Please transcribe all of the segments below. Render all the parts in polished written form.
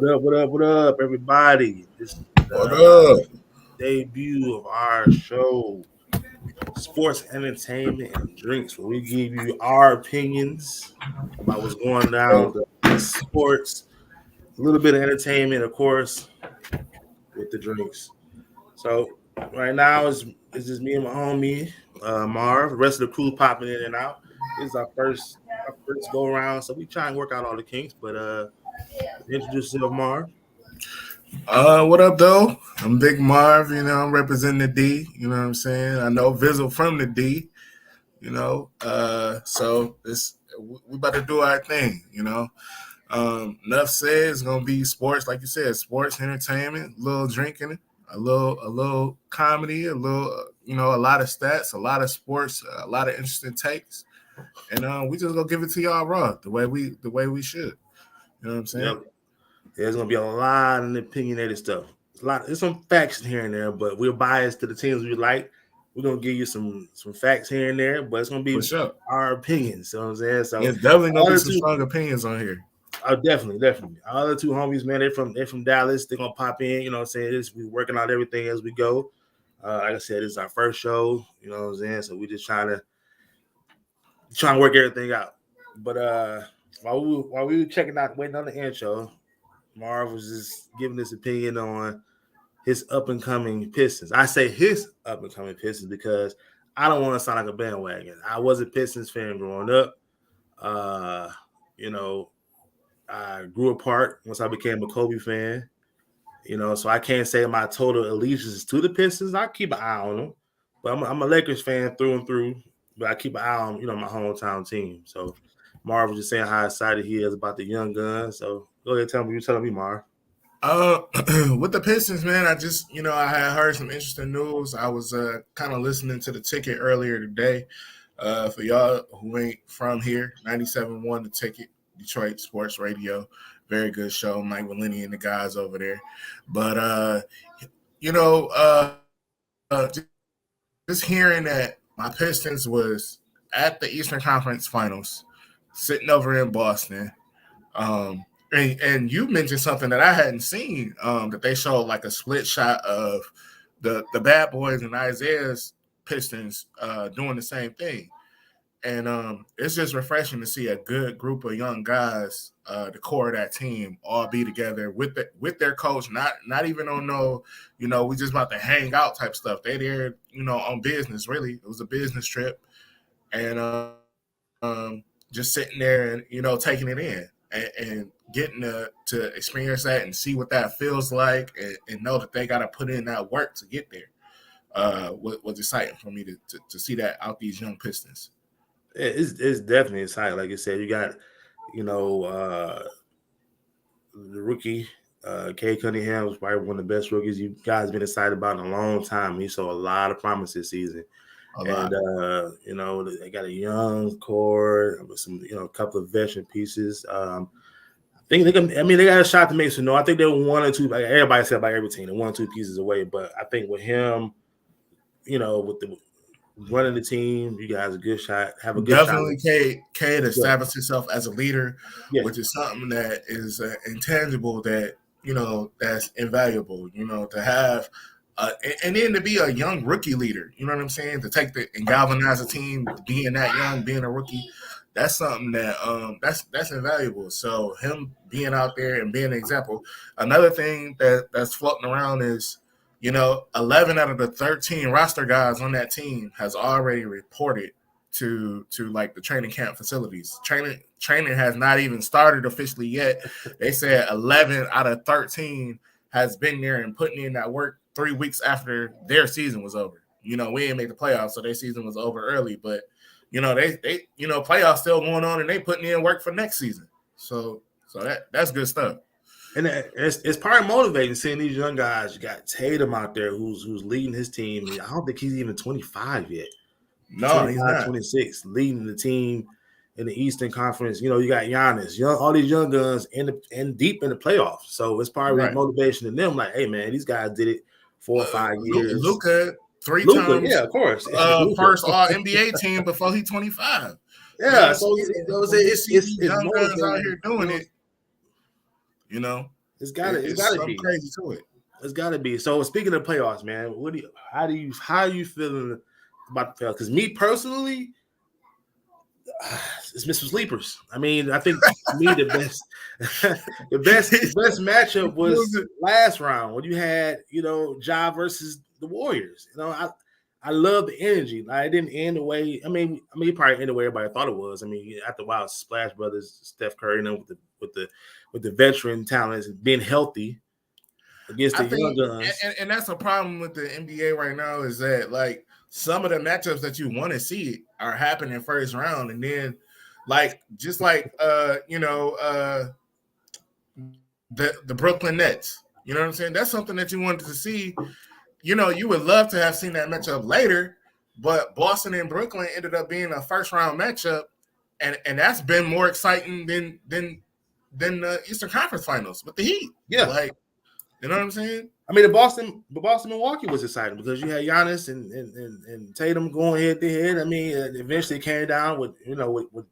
What up, everybody? This is What the up? debut of our show, Sports, Entertainment, and Drinks, where we give you our opinions about what's going down the sports, a little bit of entertainment, of course, with the drinks. So right now it's just me and my homie Marv. The rest of the crew popping in and out. This is our first go around, so we try and work out all the kinks. But introduce yourself, Marv. What up, though? I'm Big Marv. I'm representing the D. You know what I'm saying? I know Vizzle from the D. So this we about to do our thing. Enough said. It's gonna be sports, like you said, sports, entertainment, a little drinking, a little comedy, a little, a lot of stats, a lot of sports, a lot of interesting takes, and we just gonna give it to y'all raw, the way we should. You know what I'm saying? Yep. There's gonna be a lot of opinionated stuff. There's some facts here and there, but we're biased to the teams we like. We're gonna give you some facts here and there, but it's gonna For be sure. our opinions. You know what I'm saying? So There's definitely gonna all be the some two, strong opinions on here. definitely. All the two homies, man, they're from Dallas. They're gonna pop in. You know what I'm saying? We working out everything as we go. Like I said, this is our first show. You know what I'm saying? So we just trying to work everything out. But while we were checking out, waiting on the intro, Marv was just giving his opinion on his up and coming Pistons. I say his up and coming Pistons because I don't want to sound like a bandwagon. I was a Pistons fan growing up. Uh, you know, I grew apart once I became a Kobe fan. So I can't say my total allegiance is to the Pistons. I keep an eye on them, but I'm a Lakers fan through and through. But I keep an eye on my hometown team. So Marv was just saying how excited he is about the young guns. So go ahead, tell me. You telling me, Marv? Uh, with the Pistons, man, I had heard some interesting news. I was kind of listening to the ticket earlier today. For y'all who ain't from here, 97.1 the ticket, Detroit Sports Radio. Very good show, Mike Valini and the guys over there. But you know, uh, just hearing that my Pistons was at the Eastern Conference Finals, sitting over in Boston. And you mentioned something that I hadn't seen, that they showed like a split shot of the Bad Boys and Isaiah's Pistons doing the same thing. And it's just refreshing to see a good group of young guys, the core of that team, all be together with their coach. Not even on no, we just about to hang out type stuff. They there, on business. Really, it was a business trip, and just sitting there and taking it in and getting to experience that and see what that feels like, and know that they got to put in that work to get there. Was exciting for me to see that out these young Pistons. It's definitely exciting. Like I said, you got the rookie Kay Cunningham was probably one of the best rookies you guys been excited about in a long time. He saw a lot of promise this season. And they got a young core with some, a couple of veteran pieces. I think they got a shot to make some. No, I think they're one or two. Like everybody said about every team, they're 1 or 2 pieces away. But I think with him, with the running the team, you guys a good shot. Have a good Definitely, shot. Cade established himself as a leader, Yeah. which is something that is intangible, that that's invaluable. To have. And then to be a young rookie leader, you know what I'm saying? To take and galvanize a team, being that young, being a rookie, that's something that that's invaluable. So him being out there and being an example. Another thing that's floating around is, 11 out of the 13 roster guys on that team has already reported to like the training camp facilities. Training has not even started officially yet. They said 11 out of 13 has been there and putting in that work 3 weeks after their season was over. We didn't make the playoffs, so their season was over early. But they playoffs still going on, and they putting in work for next season. So that's good stuff. And it's part motivating seeing these young guys. You got Tatum out there who's leading his team. I don't think he's even 25 yet. No, he's not. 26, leading the team in the Eastern Conference. You got Giannis, all these young guns and deep in the playoffs. So it's probably motivation to them. Like, hey man, these guys did it 4 or 5 years. Luka, 3 times, yeah, of course. First All NBA team before he's 25. Yeah, so it's young guns out here doing it. It's gotta something be. crazy to it. It's gotta be. So speaking of playoffs, man, how are you feeling about the playoffs? Because me personally, it's Mr. Sleepers. I mean, I think to me the best, the best matchup was last round when you had Ja versus the Warriors. I love the energy. Like, it didn't end the way. It probably ended the way everybody thought it was. I mean, after a while, Splash Brothers, Steph Curry, with the veteran talents being healthy against I the young think, guns. and that's a problem with the NBA right now is that like some of the matchups that you want to see are happening first round, and then like just like the Brooklyn Nets. You know what I'm saying? That's something that you wanted to see. You would love to have seen that matchup later, but Boston and Brooklyn ended up being a first round matchup, and that's been more exciting than the Eastern Conference Finals with the Heat. Yeah, like you know what I'm saying? I mean, the Boston Milwaukee was exciting because you had Giannis and Tatum going head to head. I mean, it eventually came down with with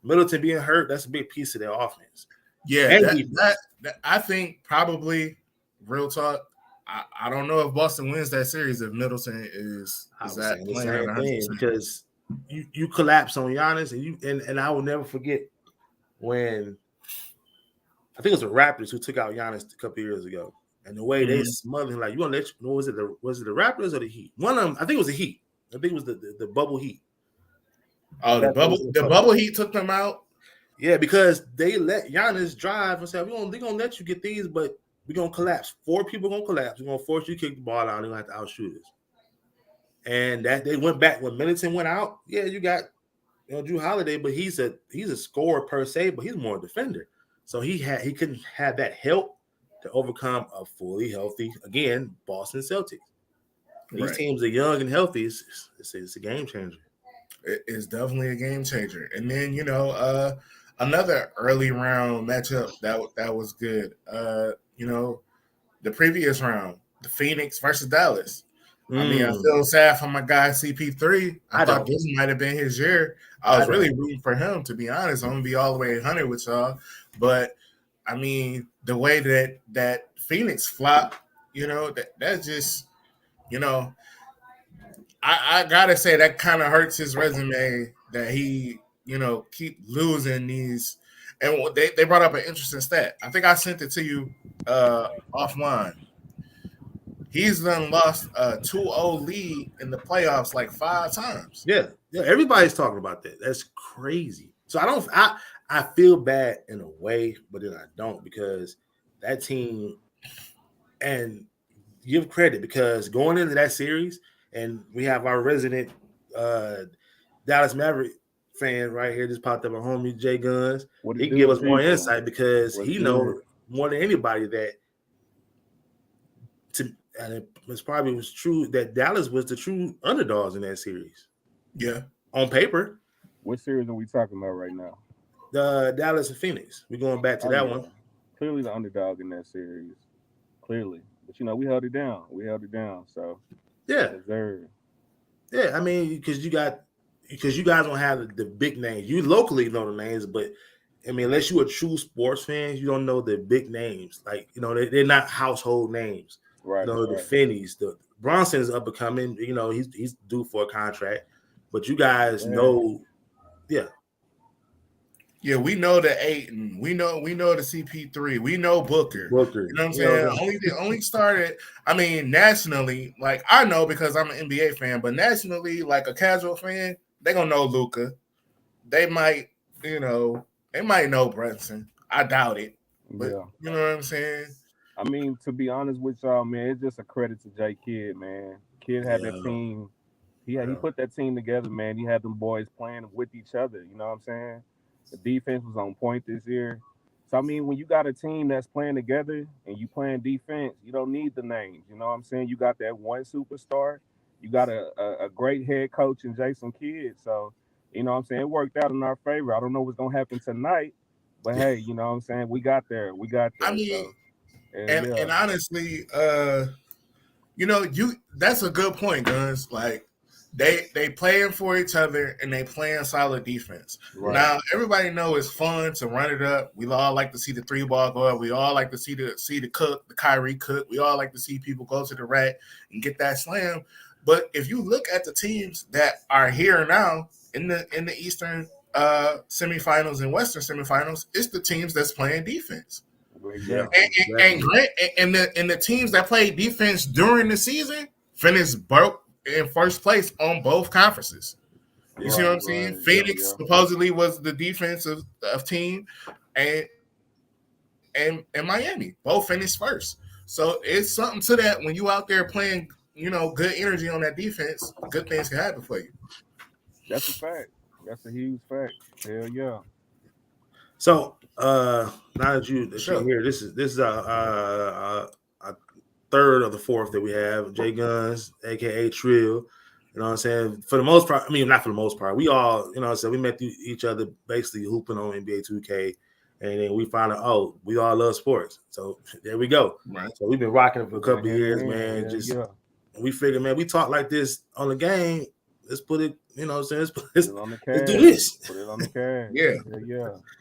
Middleton being hurt. That's a big piece of their offense. Yeah, And that I think probably real talk. I don't know if Boston wins that series if Middleton is I was that saying the playing at same 100%. thing because you collapse on Giannis and I will never forget when I think it was the Raptors who took out Giannis a couple years ago, and the way they smothered him, like, you want to let was it the Raptors or the Heat? One of them, I think it was the Heat. I think it was the bubble Heat. Oh, the bubble Heat took them out. Yeah, because they let Giannis drive and said, they're gonna let you get these, but we're gonna collapse. 4 people gonna collapse. We're gonna force you to kick the ball out. They're gonna have to outshoot us. And that they went back when Middleton went out. Yeah, you got Drew Holiday, but he's a scorer per se, but he's more a defender. So he couldn't have that help to overcome a fully healthy, again, Boston Celtics. These teams are young and healthy. It's a game changer. It's definitely a game changer. And then another early round matchup that was good. The previous round, the Phoenix versus Dallas. I mean, I feel sad for my guy CP3. I thought this might have been his year. I was really rooting for him, to be honest. I'm gonna be all the way 100 with y'all. But I mean, the way that Phoenix flopped, that just, I gotta say that kind of hurts his resume that he, keep losing these. And they brought up an interesting stat. I think I sent it to you offline. He's done lost a 2-0 lead in the playoffs like 5 times. Yeah, everybody's talking about that. That's crazy. So I feel bad in a way, but then I don't, because that team, and give credit, because going into that series, and we have our resident Dallas Maverick fan right here just popped up, a homie Jay Guns. He can give us more insight because he knows more than anybody that and it probably was true that Dallas was the true underdogs in that series. Yeah. On paper. What series are we talking about right now? The Dallas and Phoenix. We're going back to that one. Clearly the underdog in that series. Clearly. But we held it down. So yeah. Deserved. Yeah, I mean, because you guys don't have the big names. You locally know the names, but I mean, unless you're a true sports fan, you don't know the big names. Like, they're not household names. Right. The Finneys, the Bronson is up and coming. He's due for a contract, but you guys know, yeah. Yeah, we know the Ayton. We know the CP3. We know Booker. You know what I'm saying? Only started. I mean, nationally, like I know because I'm an NBA fan, but nationally, like a casual fan, they gonna know Luka. They might, know Brunson. I doubt it, but you know what I'm saying. I mean, to be honest with y'all, man, it's just a credit to J Kidd, man. Kidd had that team. He put that team together, man. He had them boys playing with each other. You know what I'm saying? The defense was on point this year. So, I mean, when you got a team that's playing together and you playing defense, you don't need the names. You know what I'm saying? You got that one superstar. You got a great head coach in Jason Kidd. So, you know what I'm saying? It worked out in our favor. I don't know what's going to happen tonight. But, hey, you know what I'm saying? We got there. I mean, and honestly, that's a good point, Guns. Like, they playing for each other and they playing solid defense. Right. Now everybody know it's fun to run it up. We all like to see the 3-ball go up. We all like to see the cook, the Kyrie cook. We all like to see people go to the rack and get that slam. But if you look at the teams that are here now in the Eastern semifinals and Western semifinals, it's the teams that's playing defense. Exactly. And the teams that play defense during the season finished broke in first place on both conferences. You see what I'm saying? Phoenix supposedly was the defensive team, and Miami both finished first. So it's something to that when you out there playing, good energy on that defense, good things can happen for you. That's a fact. That's a huge fact. Hell yeah. So now that you here, this is a third of the fourth that we have. Jay Guns, aka Trill. You know what I'm saying? For the most part, I mean, not for the most part. We all, you know what I'm saying, we met each other basically hooping on NBA 2K. And then we found out, we all love sports. So there we go. Right. So we've been rocking it for a couple of years, man. We figured, man, we talk like this on the game. Let's put it, you know what I'm saying? Let's do this. Put it on the card. Yeah.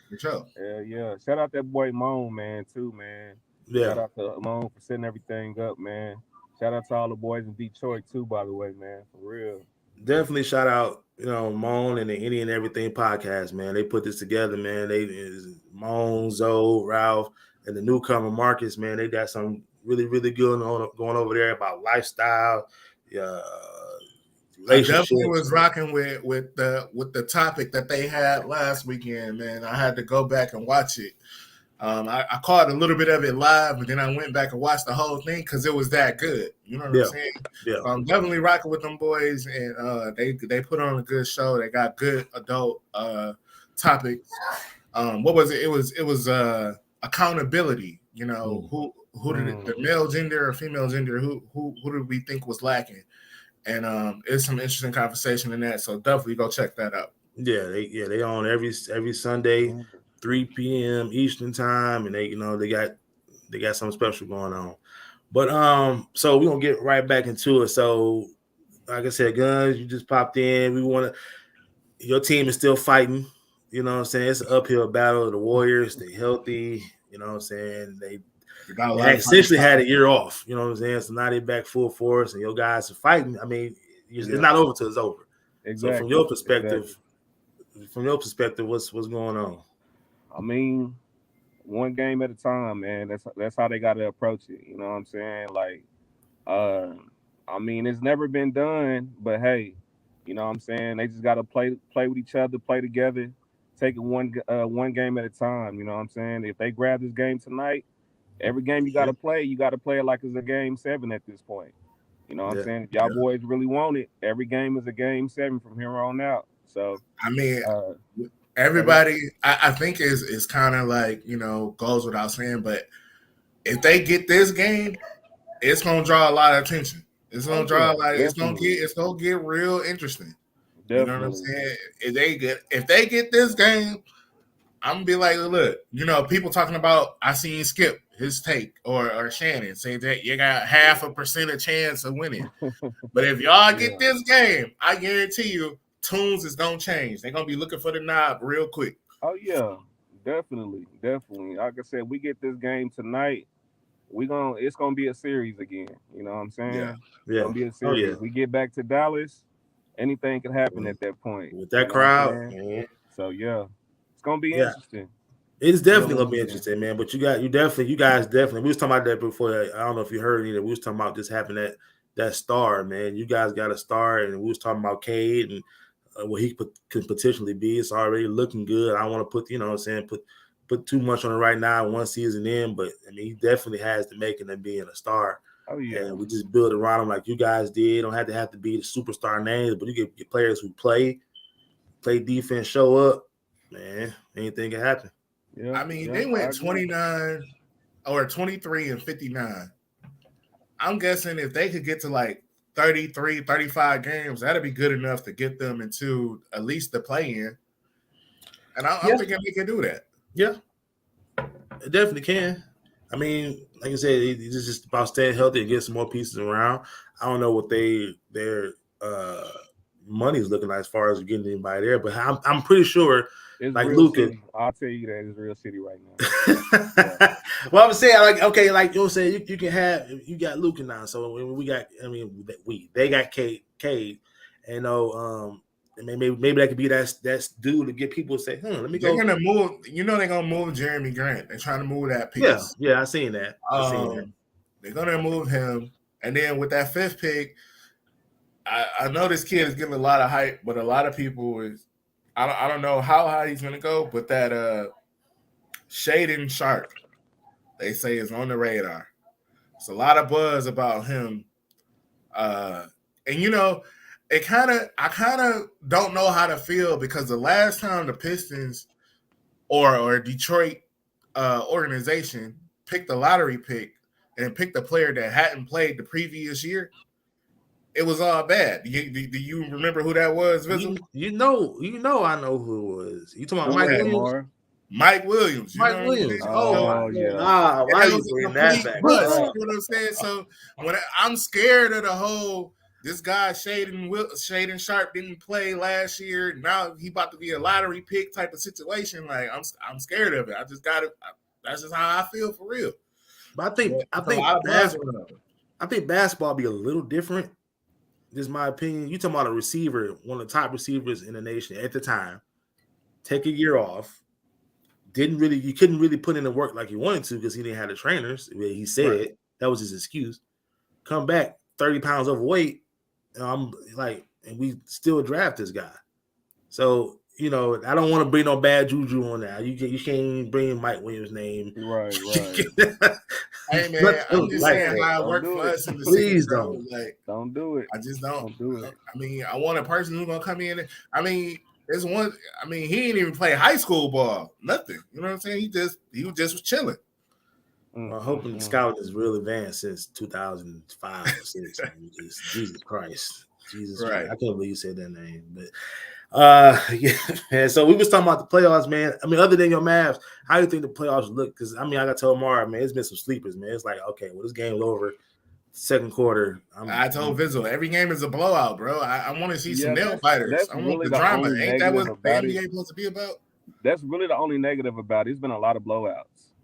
For sure. Yeah. Shout out that boy Moan, man, too, man. Yeah. Shout out to Moan for setting everything up, man. Shout out to all the boys in Detroit, too, by the way, man. For real. Definitely shout out, Moan and the Any and Everything podcast, man. They put this together, man. Moan, Zoe, Ralph, and the newcomer Marcus, man. They got some really, really good going over there about lifestyle, I definitely was rocking with the topic that they had last weekend, man. I had to go back and watch it. I caught a little bit of it live, but then I went back and watched the whole thing because it was that good. You know what I'm saying? Yeah. I'm definitely rocking with them boys, and they put on a good show. They got good adult topics. What was it? It was accountability. You know, who did the male gender or female gender? Who did we think was lacking? And it's some interesting conversation in that. So definitely go check that out. Yeah, they on every Sunday. 3 p.m. Eastern time, and they got something special going on. But so we're gonna get right back into it. So, like I said, Guns, you just popped in. Your team is still fighting. You know what I'm saying? It's an uphill battle. The Warriors, they healthy. You know what I'm saying? They essentially had a year off. You know what I'm saying? So now they're back full force, and your guys are fighting. I mean, it's not over till it's over. Exactly. So from your perspective, what's going on? I mean, one game at a time, man. That's how they got to approach it. You know what I'm saying? Like, I mean, it's never been done, but hey, you know what I'm saying? They just got to play with each other, play together, take it one game at a time. You know what I'm saying? If they grab this game tonight, every game you got to play it like it's a game 7 at this point. You know what I'm saying? If y'all boys really want it, every game is a game 7 from here on out. So, I mean, everybody, I think is kind of like, goes without saying, but if they get this game, it's gonna draw a lot of attention. It's gonna draw it's gonna get real interesting. Definitely. You know what I'm saying? If they get this game, I'm gonna be like, look, people talking about, I seen Skip his take or Shannon saying that you got 0.5% chance of winning. But if y'all get this game, I guarantee you, tunes is gonna change. They're gonna be looking for the knob real quick. Oh yeah, definitely. Like I said, we get this game tonight. It's gonna be a series again. You know what I'm saying? Yeah. It's gonna be a series. Oh, yeah. We get back to Dallas, anything can happen at that point. With that crowd, man. So yeah, it's gonna be interesting. It's definitely gonna be interesting, man. But you guys definitely. We was talking about that before. I don't know if you heard either. We was talking about just having that star, man. You guys got a star, and we was talking about Cade and what he could potentially be. It's already looking good. I don't want to put too much on it right now, one season in, but I mean, he definitely has the making of being a star. Oh yeah. And we just build around him like you guys did. Don't have to be the superstar names, but you get players who play defense, show up, man. Anything can happen. Yeah. I mean, they went 29 or 23 and 59. I'm guessing if they could get to like 33, 35 games, that'd be good enough to get them into at least the play-in. And I'm thinking they can do that. Yeah, it definitely can. I mean, like I said, it's just about staying healthy and get some more pieces around. I don't know what their money's looking like as far as getting anybody there. But I'm pretty sure It's like real Luka. city. I'll tell you that it's real city right now. Yeah. Well, I'm saying like okay, like you know, saying you can have you got Luka now, so we got they got Cade, and maybe that could be that dude to get people to say, let me They're go. gonna move. You know they're gonna move Jeremy Grant. They're trying to move that piece. Yeah, I seen that. They're gonna move him, and then with that 5th pick, I know this kid is getting a lot of hype, but a lot of people is I don't know how high he's gonna go, but that Shaden Sharp, they say is on the radar. It's a lot of buzz about him, and I kind of don't know how to feel because the last time the Pistons or Detroit organization picked a lottery pick and picked a player that hadn't played the previous year, it was all bad. Do you remember who that was, Visual? You know, I know who it was. You talking about Mike Williams? Mike Williams. Mike Williams. Oh, yeah. Why you bring that back? You know what I'm saying? So when I'm scared of the whole, this guy Shaden Sharp didn't play last year. Now he about to be a lottery pick type of situation. Like I'm scared of it. I just got it. That's just how I feel for real. But I think basketball be a little different. This is my opinion. You talking about a receiver, one of the top receivers in the nation at the time. Take a year off. You couldn't really put in the work like he wanted to because he didn't have the trainers. He said that was his excuse. Come back 30 pounds overweight. And we still draft this guy. So, I don't want to bring no bad juju on that. You can't even bring Mike Williams' name. Right. Hey man, I'm just saying how it worked for us in the Please city, don't. Don't do it. I just don't. Don't do it. I mean, I want a person who's gonna come in. I mean, there's one. I mean, he didn't even play high school ball. Nothing. You know what I'm saying? He was chilling. I'm hoping the scout is real advanced since 2005 or 6. Jesus Christ. Jesus Christ. I can't believe you said that name. But so we was talking about the playoffs, man. I mean, other than your Mavs, how do you think the playoffs look? Because I got to tell Mara, man, it's been some sleepers, man. It's like, okay, well, this game's over. Second quarter. I told Visual, every game is a blowout, bro. I want to see some nail fighters. I want the drama. Ain't that what the NBA supposed to be about? That's really the only negative about it. It's been a lot of blowouts,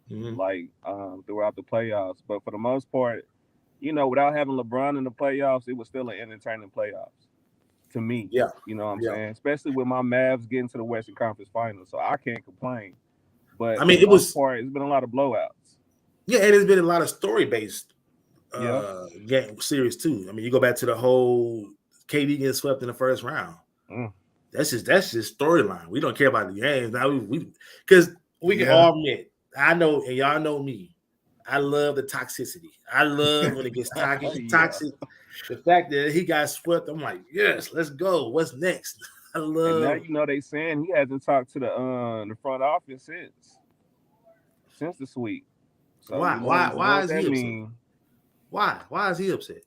throughout the playoffs. But for the most part, without having LeBron in the playoffs, it was still an entertaining playoffs to me. Yeah. You know what I'm saying? Especially with my Mavs getting to the Western Conference Finals. So I can't complain. But it's been a lot of blowouts. Yeah, and it's been a lot of story-based game series too. I mean, you go back to the whole KD getting swept in the first round. That's just storyline. We don't care about the games now. Because we can all admit, I know, and y'all know me. I love the toxicity. I love when it gets toxic. The fact that he got swept, I'm like, yes, let's go. What's next? I love. And now they saying he hasn't talked to the front office since the sweep. So why is he upset? Why is he upset?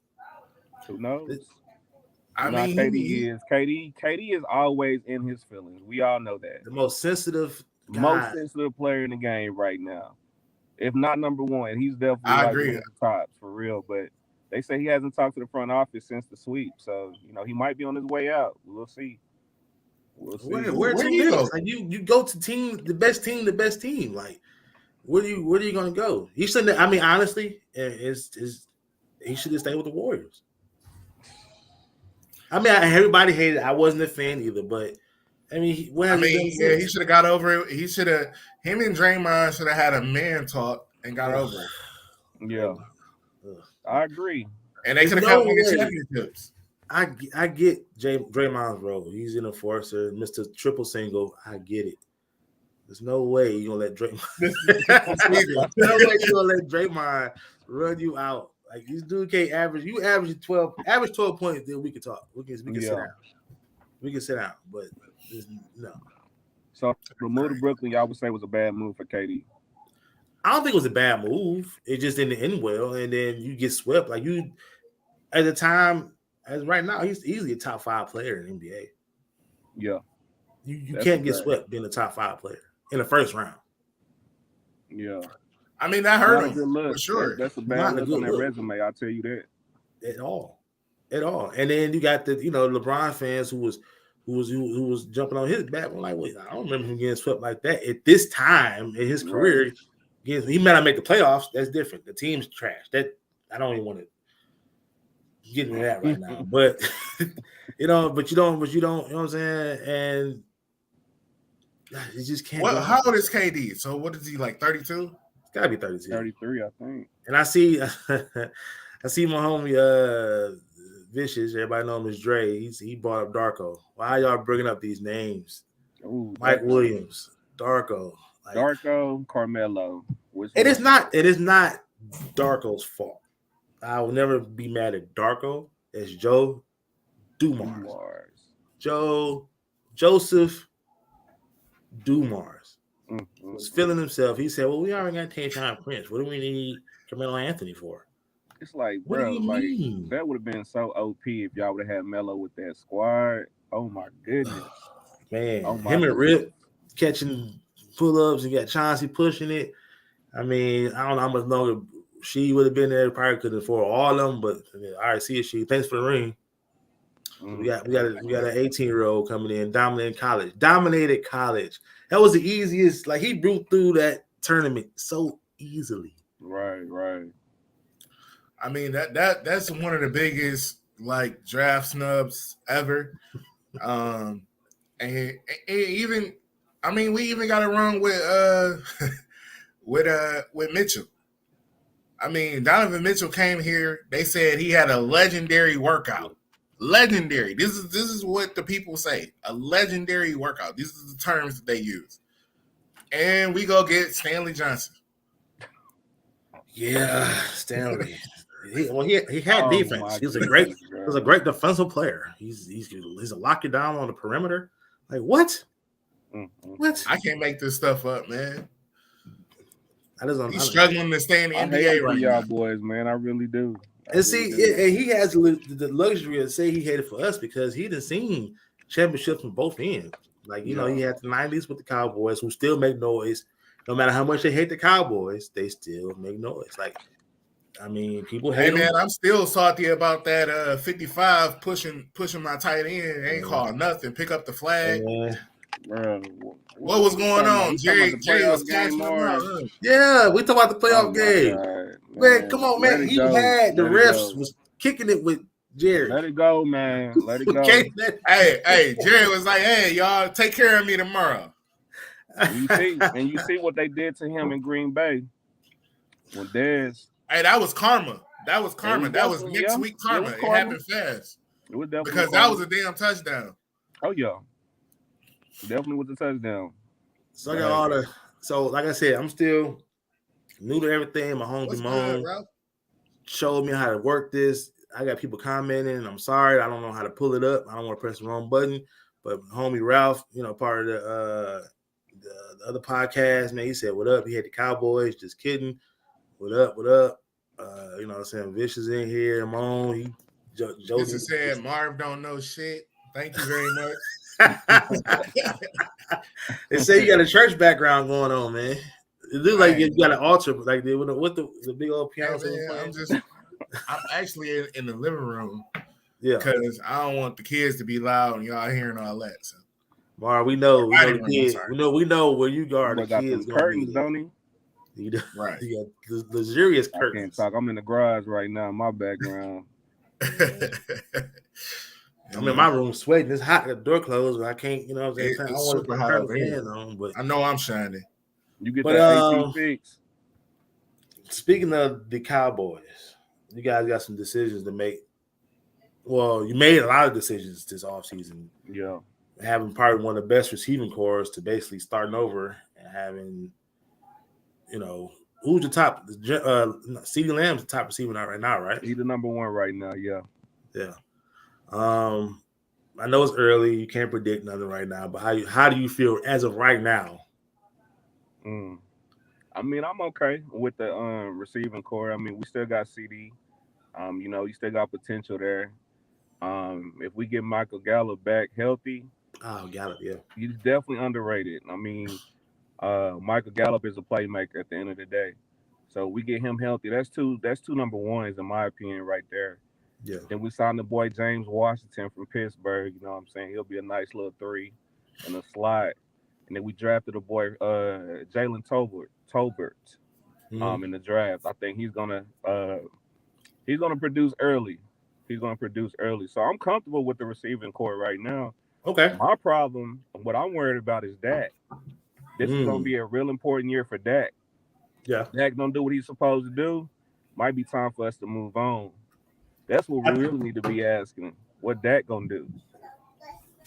Who knows? KD is always in his feelings. We all know that. The most sensitive player in the game right now. If not number one, he's definitely I agree. The tops for real. But they say he hasn't talked to the front office since the sweep. So, he might be on his way out. We'll see. Where to next? Like you go to the best team. Like, where are you gonna go? He shouldn't. I mean, honestly, he should have stayed with the Warriors. I mean, everybody hated it. I wasn't a fan either, but I mean, he should have got over it. Him and Draymond should have had a man talk and got over it. Yeah, I agree. And they could have kept winning championships. I get Draymond's role. He's an enforcer, Mr. Triple Single. I get it. There's no way you're gonna let Draymond run you out. Like this dude can't average. You average 12 points, then we can talk. We can sit down. We can sit down, but no. So the move to Brooklyn, y'all would say was a bad move for KD. I don't think it was a bad move. It just didn't end well, and then you get swept. Like you, at the time, as right now, he's easily a top 5 player in the NBA. Yeah, you can't get swept being a top 5 player in the first round. Yeah, I mean that hurt him for sure. That's a bad look on that resume. I'll tell you that at all. at all. And then you got the LeBron fans who was jumping on his back. I'm like, wait, I don't remember him getting swept like that at this time in his career. He might not make the playoffs. That's different. The team's trash. That I don't even want to get into that right now. But but you don't. You know what I'm saying? And you just can't. Well, how old is KD? So what is he, like 32? It's gotta be 32. 33, I think. And I see my homie Vicious, everybody know him as Dre. He brought up Darko. Why y'all bringing up these names? Ooh, Mike Williams, Darko. Darko, Carmelo. It is not Darko's fault. I will never be mad at Darko. It's Joe Dumars. Joseph Dumars was feeling himself. He said, well, we already got Tayshaun Prince. What do we need Carmelo Anthony for? It's like, what bro, do you mean? That would have been so OP if y'all would have had Melo with that squad. Oh my goodness. Man, him and Rip catching pull-ups and got Chauncey pushing it. I mean, I don't know how much longer she would have been there. Probably could afford all of them, but all right, see you, she. Thanks for the ring. We got an 18-year-old coming in, dominated college. That was the easiest. Like, he blew through that tournament so easily. Right. I mean, that's one of the biggest like draft snubs ever. And even, I mean, we even got it wrong with Mitchell. I mean, Donovan Mitchell came here. They said he had a legendary workout. Legendary. This is what the people say. A legendary workout. These are the terms that they use. And we go get Stanley Johnson. Yeah, Stanley. He had defense. He was a great defensive player. He's a lock you down on the perimeter. Like what? Mm-hmm. What? I can't make this stuff up, man. He's struggling to stay in the NBA right now. Y'all boys, man. I really do. And he has the luxury of say he hated for us because he done seen championships from both ends. Like, he had the 90s with the Cowboys who still make noise. No matter how much they hate the Cowboys, they still make noise. Like, I mean, people hate them. I'm still salty about that 55 pushing my tight end. Ain't called nothing. Pick up the flag. Bro, what was going on? Jerry was catching them out. Yeah, we talking about the playoff game. God, man, come on, man. He had the refs was kicking it with Jerry. Let it go, man. Let it go. Hey, Jerry was like, hey, y'all, take care of me tomorrow. And you see what they did to him in Green Bay. When Dez. Hey, that was karma. That was next week karma. It happened fast. It was definitely because that was a damn touchdown. Oh yeah. Definitely was a touchdown. So I got so like I said, I'm still new to everything. My homie showed me how to work this. I got people commenting. I'm sorry, I don't know how to pull it up. I don't want to press the wrong button. But homie Ralph, part of the other podcast, man, he said, "What up?" He had the Cowboys. Just kidding. What up? What up? You know what I'm saying? Vicious in here. Amon. Josie said, Marv don't know shit. Thank you very much. They say you got a church background going on, man. It looks like you got an altar, like what the big old piano. I'm actually in the living room. Yeah, because I don't want the kids to be loud and y'all hearing all that. So, Mar, we know the kids. We know where you are. The kids curtains, don't he? Right. You got the luxurious curtains. I can't talk. I'm in the garage right now. My background. I'm in my room sweating. It's hot. The door closed, but I can't. You know what I'm saying? I want to turn the fan on, but I know I'm shining. You get that AC fix. Speaking of the Cowboys, you guys got some decisions to make. Well, you made a lot of decisions this offseason. Yeah. Having probably one of the best receiving corps to basically starting over and having, who's the top? CeeDee Lamb's the top receiver right now, right? He's the number one right now, yeah. Yeah. I know it's early. You can't predict nothing right now, but how do you feel as of right now? I mean, I'm okay with the receiving core. I mean, we still got CD. You still got potential there. If we get Michael Gallup back healthy, Gallup, yeah, he's definitely underrated. I mean, Michael Gallup is a playmaker at the end of the day. So we get him healthy. That's two number ones in my opinion right there. Yeah. Then we signed the boy James Washington from Pittsburgh. You know what I'm saying? He'll be a nice little three and a slot. And then we drafted a boy, Jalen Tolbert, Mm-hmm. in the draft. I think he's gonna produce early. He's gonna produce early. So I'm comfortable with the receiving core right now. Okay. My problem, what I'm worried about is Dak. This is gonna Mm. be a real important year for Dak. Yeah. If Dak don't do what he's supposed to do, might be time for us to move on. That's what we really need to be asking. What Dak gonna do?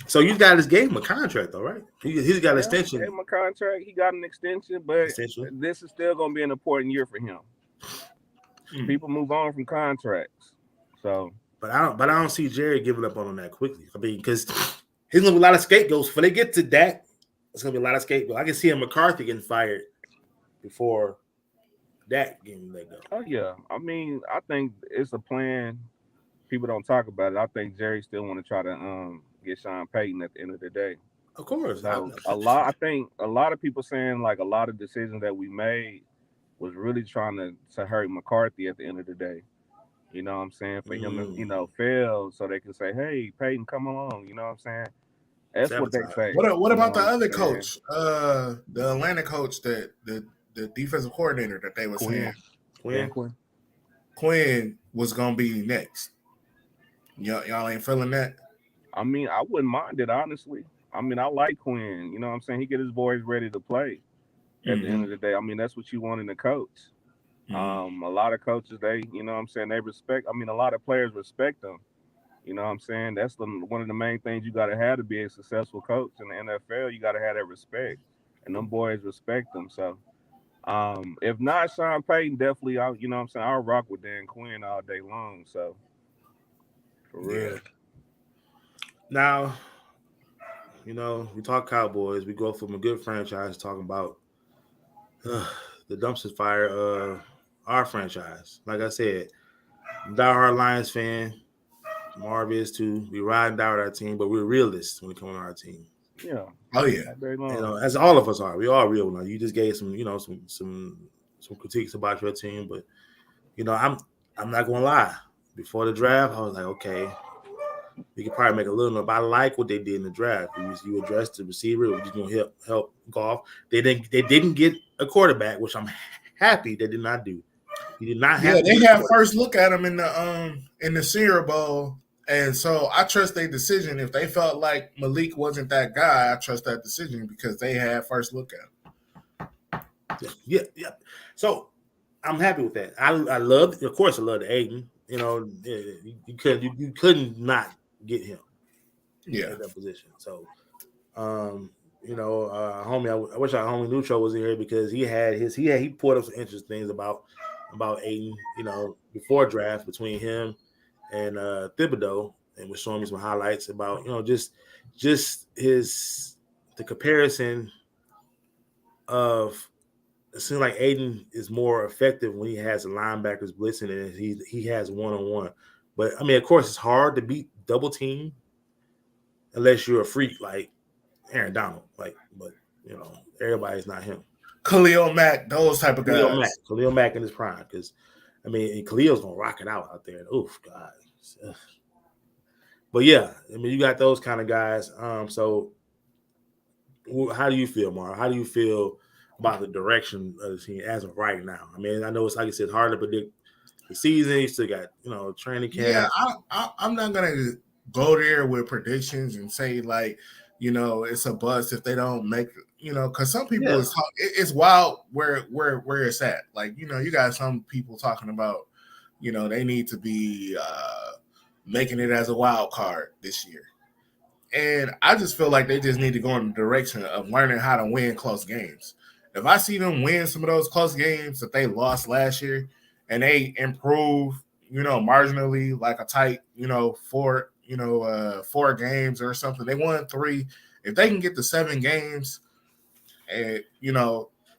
So you guys gave him a contract, though, right? He's got an Yeah, gave extension. him a contract. He got an extension, but Extension. this is still gonna be an important year for him. Mm. People move on from contracts. So But I don't see Jerry giving up on him that quickly. I mean, because he's gonna be a lot of scapegoats. Before they get to Dak, it's gonna be a lot of scapegoats. I can see him McCarthy getting fired before Dak getting let go. oh yeah. I mean, I think it's a plan. People don't talk about it. I think Jerry still want to try to get Sean Payton at the end of the day. Of course. So I think a lot of people saying like a lot of decisions that we made was really trying to hurt McCarthy at the end of the day. You know what I'm saying? For him to, fail so they can say, hey, Peyton, come along. You know what I'm saying? That's what they Sabotage. say. What You know about the what I'm other saying? coach, the Atlanta coach, that the defensive coordinator that they were saying Quinn. Quinn was gonna be next? Y'all ain't feeling that? I mean, I wouldn't mind it, honestly. I mean, I like Quinn. You know what I'm saying? He get his boys ready to play at the end of the day. I mean, that's what you want in a coach. A lot of coaches, they, you know what I'm saying, they respect. I mean, a lot of players respect them. You know what I'm saying? That's one of the main things you got to have to be a successful coach in the NFL. You got to have that respect, and them boys respect them. So, if not Sean Payton, definitely, you know what I'm saying, I'll rock with Dan Quinn all day long. So, for real. Now, we talk Cowboys. We go from a good franchise talking about the dumpster fire of our franchise. Like I said, I'm a diehard Lions fan. Marv is too. We ride and die with our team, but we're realists when it comes to our team. Yeah. Oh yeah. All day long. As all of us are. We are real now. You just gave some, some critiques about your team, but I'm not gonna lie. Before the draft, I was like, okay, we could probably make a little bit. But I like what they did in the draft. You addressed the receiver, we're just gonna help golf. They didn't get a quarterback, which I'm happy they did not do. He did not have. Yeah, they had first look at him in the Senior Bowl, and so I trust their decision. If they felt like Malik wasn't that guy, I trust that decision because they had first look at him. Yeah. So I'm happy with that. I love, of course, I love the Aiden. You couldn't not get him. Yeah, at that position. So, homie, I wish our homie Neutral was here because he poured up some interesting things about Aiden, before draft between him and Thibodeau, and was showing me some highlights about, just the comparison of. It seems like Aiden is more effective when he has the linebackers blitzing and he has one-on-one. But I mean, of course, it's hard to beat double team unless you're a freak like Aaron Donald. But everybody's not him. Khalil Mack, those type of guys. Khalil Mack in his prime, because I mean, Khalil's gonna rock it out there. Oof, God. But yeah, I mean, you got those kind of guys. So, how do you feel, Mar? How do you feel about the direction of the team as of right now? I mean, I know it's like you said, hard to predict the season. You still got training camp. Yeah, I'm not gonna go there with predictions and say like, it's a bust if they don't make, because some people it's wild where it's at. Like, you got some people talking about, they need to be making it as a wild card this year. And I just feel like they just need to go in the direction of learning how to win close games. If I see them win some of those close games that they lost last year and they improve, marginally, like a tight, 4 games or something, they won 3. If they can get to 7 games, and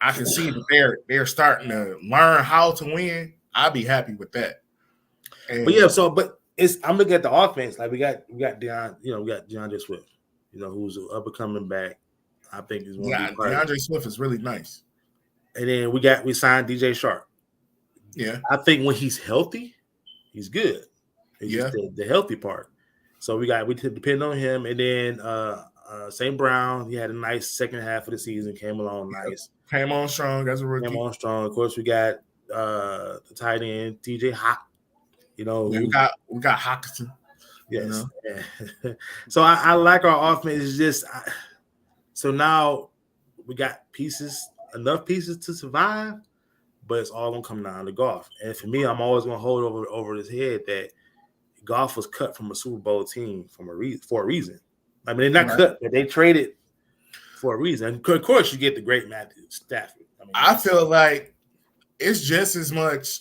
I can see that they're starting to learn how to win, I'll be happy with that. And, but I'm looking at the offense. Like we got DeAndre Swift, who's an up and coming back. I think is one. Yeah, DeAndre Swift is really nice. And then we signed DJ Sharp. Yeah, I think when he's healthy, he's good. It's just the healthy part. So we depend on him, and then St. Brown, he had a nice second half of the season, came along nice. Came on strong as a rookie. Came on strong. Of course, we got the tight end TJ Hawk. You know, we got Hawkinson. Yes. You know? So I like our offense. It's just so now we got enough pieces to survive, but it's all gonna come down to Goff. And for me, I'm always gonna hold over his head that Goff was cut from a Super Bowl team for a reason. I mean, they're not cut, but they traded for a reason. And of course, you get the great Matthew Stafford. I feel like it's just as much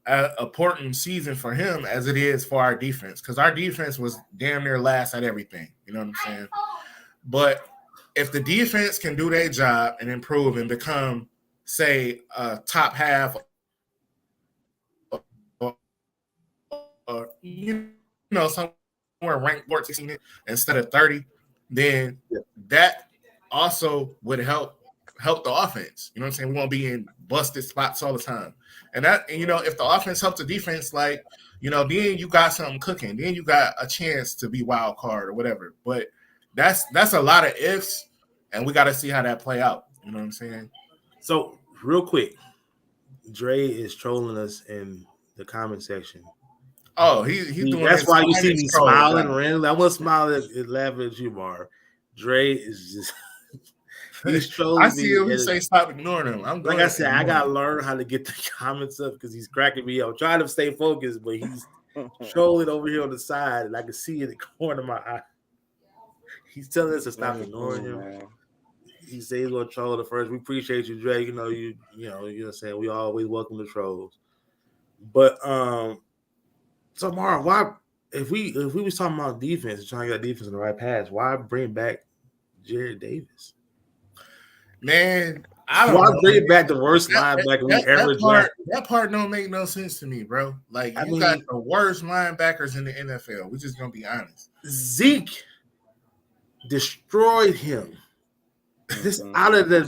an important season for him as it is for our defense, because our defense was damn near last at everything. You know what I'm saying? But if the defense can do their job and improve and become, say, a top half, somewhere ranked 14 instead of 30, then that also would help the offense. You know what I'm saying? We won't be in busted spots all the time. And if the offense helps the defense, like, then you got something cooking. Then you got a chance to be wild card or whatever. But that's a lot of ifs, and we got to see how that play out. You know what I'm saying? So real quick, Dre is trolling us in the comment section. Oh, he's doing. That's why you see me smiling randomly. I want to smile and laugh at you, Bar. Dre is just. He's trolling. I see him. He say stop ignoring him. Like I said, I gotta learn how to get the comments up because he's cracking me up. I'm trying to stay focused, but he's trolling over here on the side, and I can see it in the corner of my eye. He's telling us to stop ignoring him. Man. He said he's gonna troll the first. We appreciate you, Dre. You know what I'm saying. We always welcome the trolls. But so Mara, why if we was talking about defense and trying to get defense in the right path, why bring back Jared Davis? Man, I don't know. Why bring back the worst linebacker we ever drafted? That part don't make no sense to me, bro. Like, you got the worst linebackers in the NFL. We're just gonna be honest. Zeke destroyed him. This out of the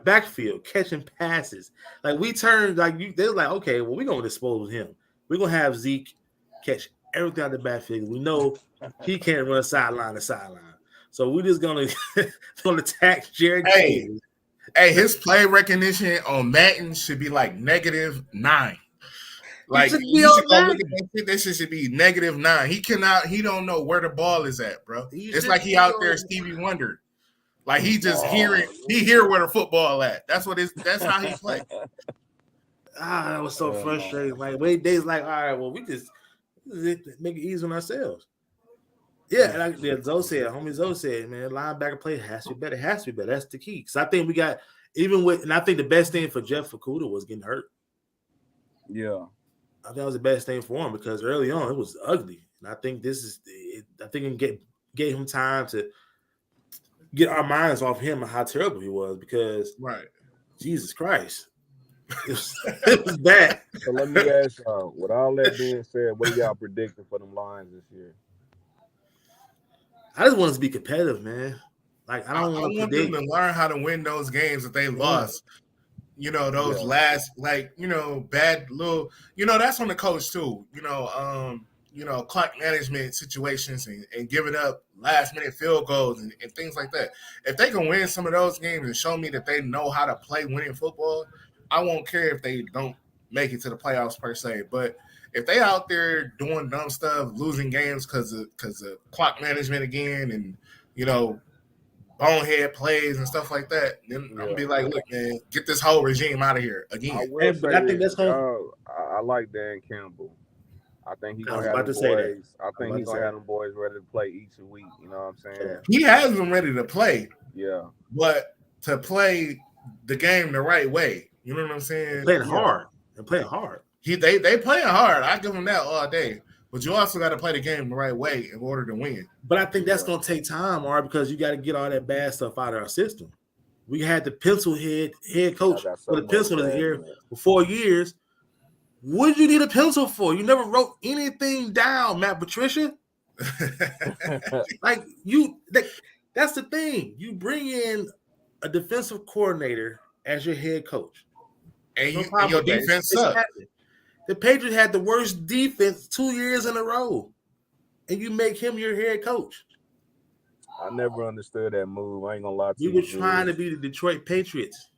backfield, catching passes. Like, we turned they're like, okay, well, we're gonna dispose him. We're gonna have Zeke catch everything out of the backfield. We know he can't run sideline to sideline. So we're just gonna attack Jared. Hey, his play recognition on Madden should be like -9. Like, that shit should be -9. He don't know where the ball is at, bro. It's like he out there Stevie Wonder. Like, he just hear where the football at. That's how he play. That was so frustrating. Like, wait, days like, all right, well, we just make it easy on ourselves. Yeah, and homie Zoe said, man, linebacker play has to be better. It has to be better. That's the key. Because I think we got, and I think the best thing for Jeff Okudah was getting hurt. Yeah. I think that was the best thing for him because early on it was ugly. And I think it gave him time to get our minds off him and how terrible he was because, Jesus Christ. It was bad. So let me ask y'all, with all that being said, what are y'all predicting for them Lions this year? I just want us to be competitive, man. Like, I don't want them to learn how to win those games that they lost. Those last, bad little, that's on the coach too. Clock management situations and giving up last minute field goals and things like that. If they can win some of those games and show me that they know how to play winning football, I won't care if they don't make it to the playoffs per se. But if they out there doing dumb stuff, losing games because of clock management again and, bonehead plays and stuff like that, then I'm going to be like, look, man, get this whole regime out of here again. I think that's I like Dan Campbell. I think he's going to have them boys. I think he's going to have them boys ready to play each week. You know what I'm saying? He has them ready to play. Yeah. But to play the game the right way, you know what I'm saying? Playing hard. They're playing hard. They playing hard. I give them that all day. But you also got to play the game the right way in order to win. But I think that's going to take time, because you got to get all that bad stuff out of our system. We had the pencil head coach with a pencil in the ear for 4 years. What did you need a pencil for? You never wrote anything down, Matt Patricia. That's the thing. You bring in a defensive coordinator as your head coach. And your defense sucks. The Patriots had the worst defense 2 years in a row, and you make him your head coach. I never understood that move. I ain't gonna lie to We you. were trying to be the Detroit Patriots.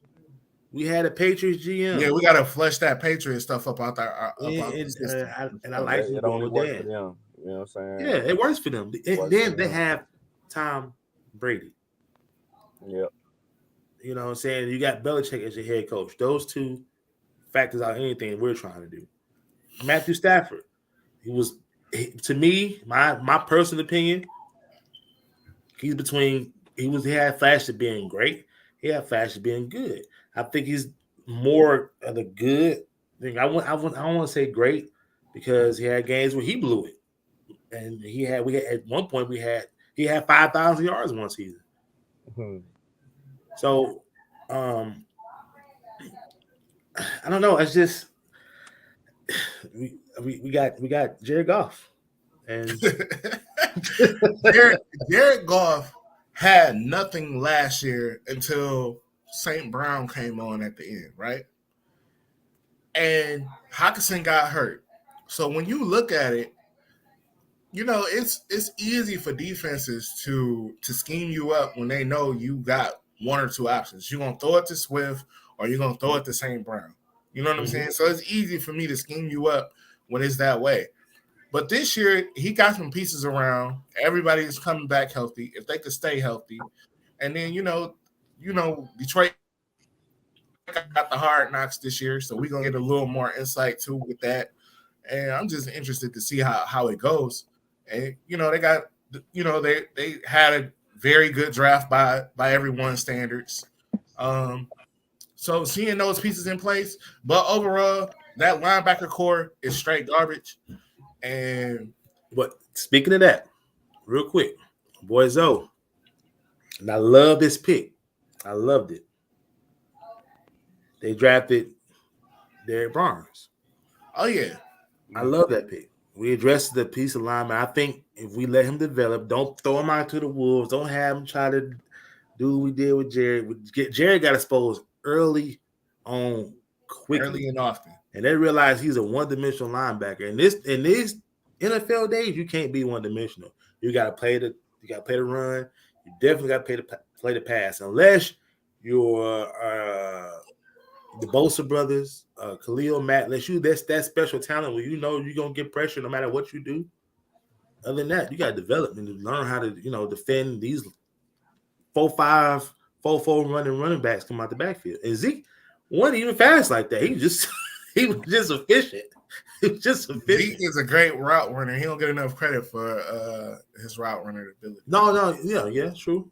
We had a Patriots GM. Yeah, we gotta flush that Patriot stuff up out there. And I like it going only with works Dan. for them. You know what I'm saying? Yeah, it works for them. And then they have Tom Brady. Yep. You know what I'm saying? You got Belichick as your head coach. Those two factors out anything we're trying to do. Matthew Stafford. To me, my personal opinion, he had flashes of being great. He had flashes of being good. I think he's more of the good thing. I don't want to say great because he had games where he blew it. And he had at one point he had 5,000 yards one season. Mm-hmm. So I don't know. It's just we got Jared Goff, and Jared Goff had nothing last year until St. Brown came on at the end, right? And Hawkinson got hurt. So when you look at it, you know, it's easy for defenses to scheme you up when they know you got one or two options. You're gonna throw it to Swift or you're gonna throw it to St. Brown. You know what I'm saying? So it's easy for me to scheme you up when it's that way. But this year he got some pieces around. Everybody is coming back healthy if they could stay healthy. And then you know, Detroit got the hard knocks this year, so we're gonna get a little more insight too with that. And I'm just interested to see how it goes. And you know, they had a very good draft by everyone's standards. So seeing those pieces in place, but overall, that linebacker core is straight garbage. But speaking of that, real quick, boy Zoe, and I love this pick. I loved it. They drafted Derek Barnes. Oh yeah, I love that pick. We addressed the piece of lineman. I think if we let him develop, don't throw him out to the wolves. Don't have him try to do what we did with Jared. Jared got exposed early on, quickly, early and often, and they realized he's a one-dimensional linebacker. And in these NFL days, you can't be one-dimensional. You got to play the run. You definitely got to play the pass, unless you're the Bosa brothers, Khalil Mack. Unless that's that special talent where you know you're gonna get pressure no matter what you do. Other than that, you got to develop and learn how to defend these 4-5, 4-4 running backs come out the backfield. And Zeke wasn't even fast like that. He was just efficient. He was just efficient. Zeke is a great route runner. He don't get enough credit for his route runner ability. No, yeah, true.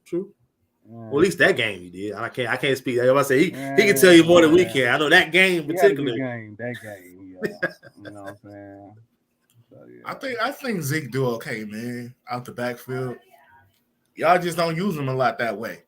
Well, at least that game he did. I can't speak. I say he can tell you more than we can. I know that game in particular. That game, yeah. You know what I'm saying? So, yeah. I think Zeke do okay, man, out the backfield. Y'all just don't use him a lot that way.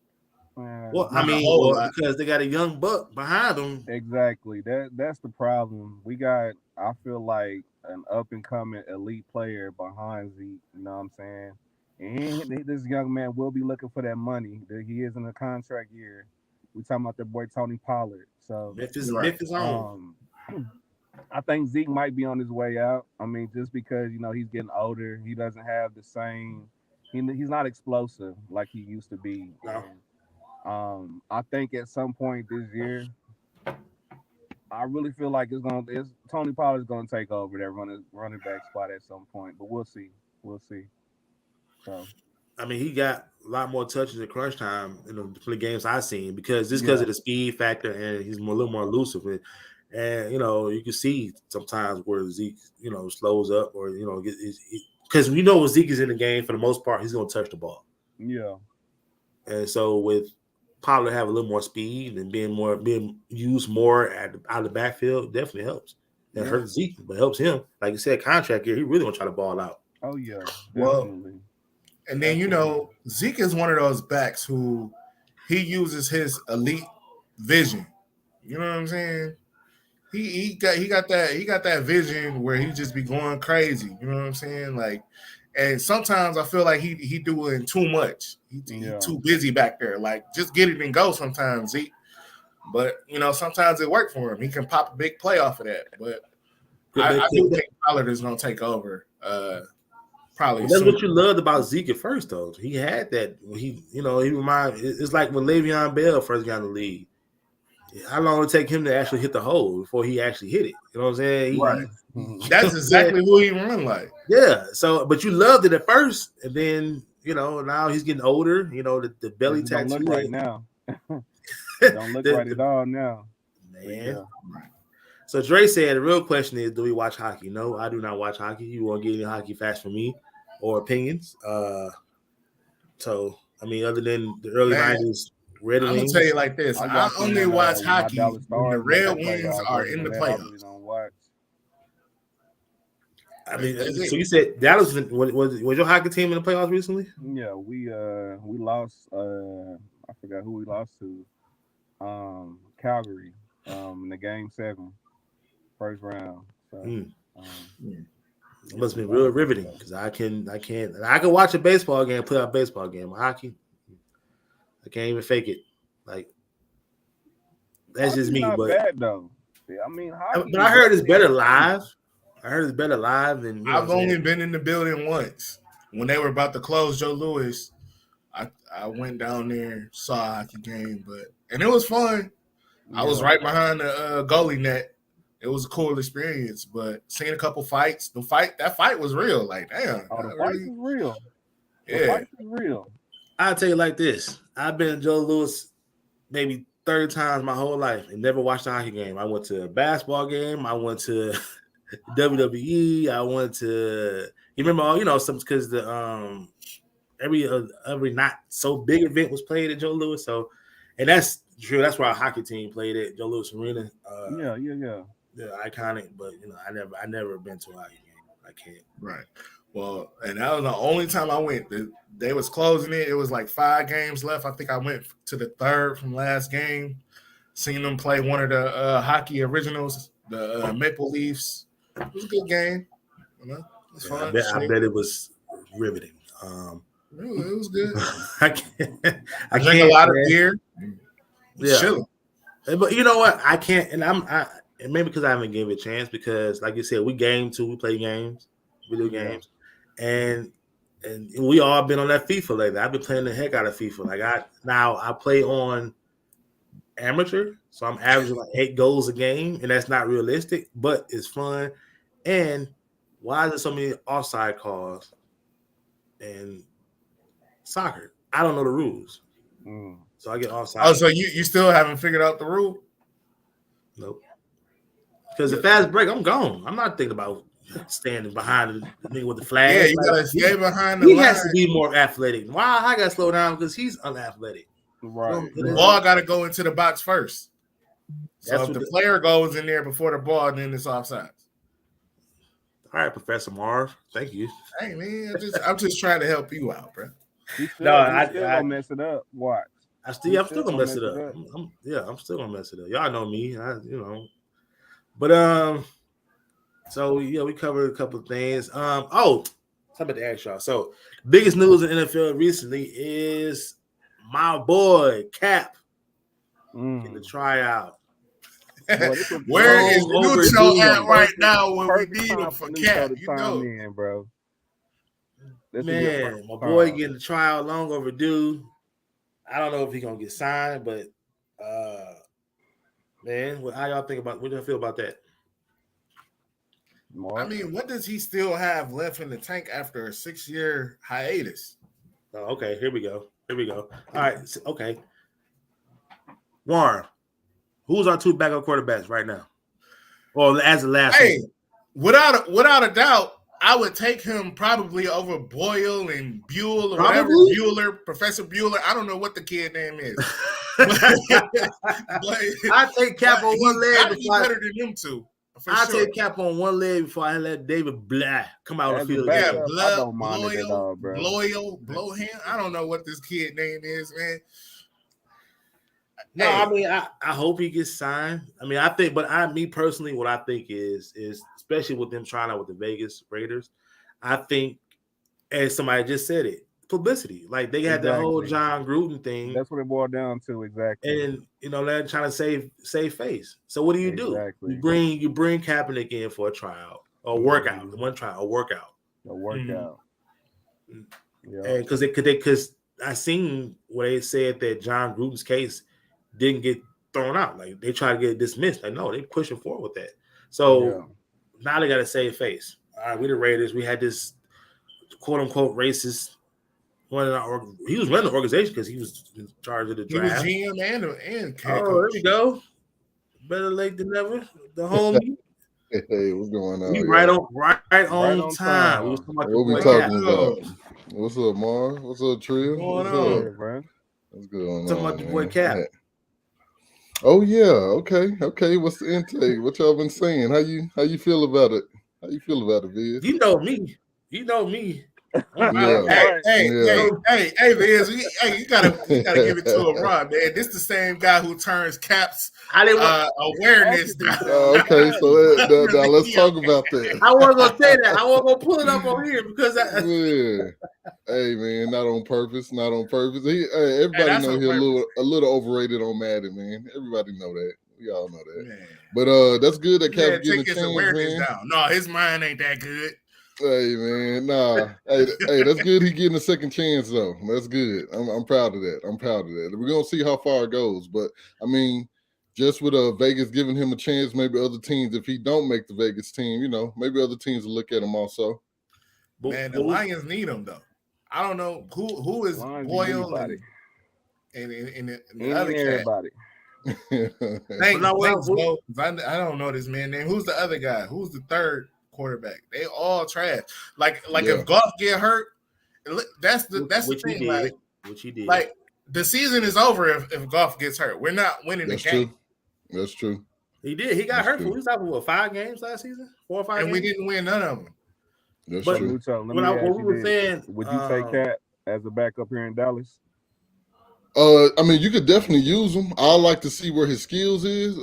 Well, because they got a young buck behind them. Exactly. That's the problem. I feel like an up and coming elite player behind Zeke. You know what I'm saying? And this young man will be looking for that money. He is in a contract year. We talking about the boy Tony Pollard. So Memphis on. I think Zeke might be on his way out. I mean, just because he's getting older, he doesn't have the same. He's not explosive like he used to be. No. And, I think at some point this year, I really feel like Tony Pollard's gonna take over that running back spot at some point. But we'll see. So, I mean, he got a lot more touches at crunch time in the games I've seen because of the speed factor and he's a little more elusive. And you can see sometimes where Zeke, slows up or because we know when Zeke is in the game for the most part, he's going to touch the ball. Yeah. And so with Pollard have a little more speed and being used more out of the backfield definitely helps. That hurts Zeke, but helps him. Like you said, contract year, he really want to try to ball out. Oh yeah, definitely. Well, and then Zeke is one of those backs who he uses his elite vision. You know what I'm saying? He got that vision where he just be going crazy. You know what I'm saying? Like, and sometimes I feel like he doing too much. He too busy back there. Like, just get it and go sometimes, Zeke. But sometimes it worked for him. He can pop a big play off of that. But I do think Pollard is going to take over. Probably. That's what you loved about Zeke at first, though. He had that. He remind. It's like when Le'Veon Bell first got in the league. How long did it take him to actually hit the hole before he actually hit it? You know what I'm saying? Right. That's exactly who he run like. Yeah. So, but you loved it at first, and then now he's getting older. The belly tattoo. Don't look right now. Don't look right at all now. Man. Yeah. So Dre said the real question is, do we watch hockey? No, I do not watch hockey. You won't get any hockey facts from me or opinions. So I mean, other than the early 90s Red Wings. I'm gonna tell you like this: I only watch hockey when the Red Wings are in the playoffs. I mean, so you said Dallas was your hockey team in the playoffs recently? Yeah, we lost. I forgot who we lost to. Calgary. In the game 7, first round. So, it must be real riveting because I can watch a baseball game, put out a baseball game. Hockey, I can't even fake it. Like that's just me. Not but bad though. I mean, but I heard it's better live. Than I've only been in the building once when they were about to close Joe Louis. I went down there, saw a hockey game, and it was fun. Yeah. I was right behind the goalie net. It was a cool experience, but seeing a couple fights, that fight was real. Like, damn. Oh, the fight was real. Yeah. The fight was real. I'll tell you like this. I've been Joe Louis maybe 30 times my whole life and never watched a hockey game. I went to a basketball game. I went to WWE. I went to some because the every not so big event was played at Joe Louis. So, and that's true. That's where our hockey team played at Joe Louis Arena. Yeah, iconic. But I never been to a hockey game. I can't. Right. Well, and that was the only time I went. They was closing it. It was like 5 games left. I think I went to the 3rd from last game. Seen them play one of the hockey originals, the Maple Leafs. It was a good game. It was fun. I bet it was riveting. It was good. I can't. I drank a lot of beer. Yeah. Chilling. But you know what? I can't, and maybe because I haven't given it a chance because, like you said, we game too. We play games, video games, and we all been on that FIFA lately. I've been playing the heck out of FIFA. Like I play on amateur, so I'm averaging like 8 goals a game, and that's not realistic, but it's fun. And why is there so many offside calls and soccer? I don't know the rules. So I get offside. Oh, so you still haven't figured out the rule? Nope. Because the fast break, I'm gone. I'm not thinking about standing behind the nigga with the flag. Yeah, you gotta stay behind the line. He has to be more athletic. Why I gotta slow down because he's unathletic. Right. The ball gotta go into the box first. So if the player goes in there before the ball, then it's offside. All right, Professor Marv. Thank you. Hey man, I'm just trying to help you out, bro. I gonna mess it up. Watch. I'm still gonna mess it up. I'm still gonna mess it up. Y'all know me. But so yeah, we covered a couple of things. Something to ask y'all. So biggest news in the NFL recently is my boy Cap in the tryout. Where is Lucho at right now when we need him for Cap? Bro. Man, my boy getting the tryout long overdue. I don't know if he's gonna get signed, but man, how y'all think about? What do you feel about that? I mean, what does he still have left in the tank after a 6-year hiatus? Oh, okay, here we go. All right, okay. Warren, who's our 2 backup quarterbacks right now? Well, as the last. Hey, without a doubt, I would take him probably over Boyle and Buell or whatever. Bueller, Professor Bueller. I don't know what the kid name is. I take Cap on one leg. He's better than them two. I take Cap on one leg before I let David Blah come out of the field. Blowhand. I don't know what this kid name is, man. No, I mean, I hope he gets signed. I mean, I think, but me personally, what I think is especially with them trying out with the Vegas Raiders, I think, as somebody just said it, publicity. Like they had the whole Exactly. John Gruden thing, That's what it boiled down to. Exactly. and they're trying to save face. So what do? Exactly. You bring Kaepernick in for a trial or workout, one trial, a workout. A workout. Yeah, and because I seen where they said that John Gruden's case didn't get thrown out. Like they tried to get it dismissed. Like no, they pushing forward with that. So now they got to save face. All right, we the Raiders. We had this quote unquote racist. He was running the organization because he was in charge of the draft. He was GM and there we go. Better late than never. The homie. Hey, what's going on? We right on time. What we talking about? What's up, Mar? What's up, Trill? What's going on, bro? What's going on? Talking about the boy Cap. Oh yeah, okay. What's the intake? What y'all been saying? How you feel about it? How you feel about it, Viz? You know me. Hey, Viz, you gotta give it to him, Ron, man. This the same guy who turns Cap's awareness down. Okay, so now let's talk about that. I wasn't gonna say that. I wasn't gonna pull it up on here because Hey man, not on purpose. Everybody know he's a little overrated on Madden, man. Everybody know that. We all know that. Man. But that's good that Cap's getting a chance, man. Down. No, his mind ain't that good. Hey man, nah. hey, that's good. He getting a second chance though. That's good. I'm proud of that. We're gonna see how far it goes, but I mean, just with Vegas giving him a chance, maybe other teams, if he don't make the Vegas team, maybe other teams will look at him also. Man, the Lions need him though. I don't know who is Boyle and the other everybody. I don't know this man's name. Who's the other guy? Who's the third quarterback? They all trash. Like if Goff get hurt, that's the thing. Which he did. Like the season is over if Goff gets hurt. We're not winning the game. That's true. He did. He got hurt. We was talking about 5 games last season, 4 or 5 games, and we didn't win none of them. That's true. Would you take Cat as a backup here in Dallas? I mean, you could definitely use him. I like to see where his skills is.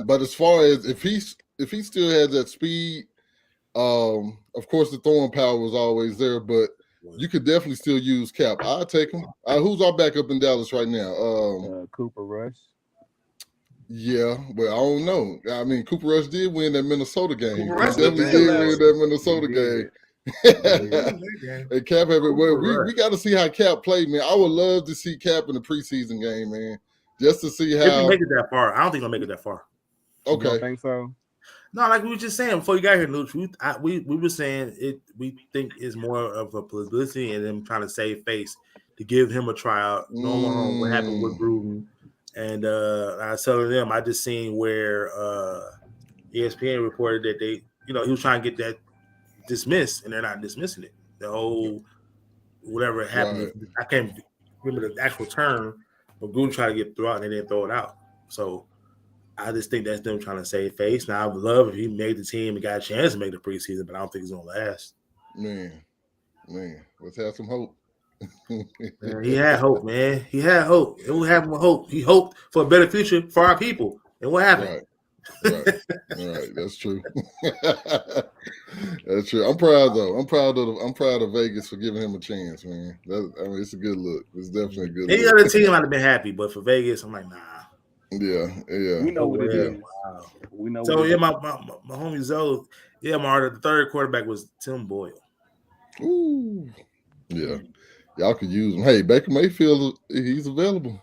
But as far as if he still has that speed, of course the throwing power was always there, but you could definitely still use Cap. I'll take him. Who's our backup in Dallas right now? Cooper Rush. Yeah, but I don't know. I mean, Cooper Rush did win that Minnesota game. He definitely did win that Minnesota game. And Cap have it. Well, we got to see how Cap played, man. I would love to see Cap in the preseason game, man, just to see how. If he make it that far, I don't think he'll make it that far. Okay, you don't think so? No, like we were just saying before you got here, Luch. We were saying it. We think it's more of a publicity and them trying to save face to give him a tryout. Knowing what happened with Gruden, and I was telling them I just seen where ESPN reported that they, he was trying to get that dismissed, and they're not dismissing it. The whole whatever happened, right. I can't remember the actual term, but Gruden tried to get through out and they didn't throw it out. So I just think that's them trying to save face. Now I would love if he made the team and got a chance to make the preseason, but I don't think it's gonna last. Man, let's have some hope. Man, he had hope, man. He had hope. It would have him hope. He hoped for a better future for our people. And what happened? Right. That's true. That's true. I'm proud though. I'm proud of Vegas for giving him a chance, man. It's a good look. It's definitely a good look. Any other team might have been happy, but for Vegas, I'm like, nah. Yeah. We know what it is. Wow. We know. So my homie Zoe, Marta, the third quarterback was Tim Boyle. Ooh. Yeah. Y'all could use him. Hey, Baker Mayfield, he's available.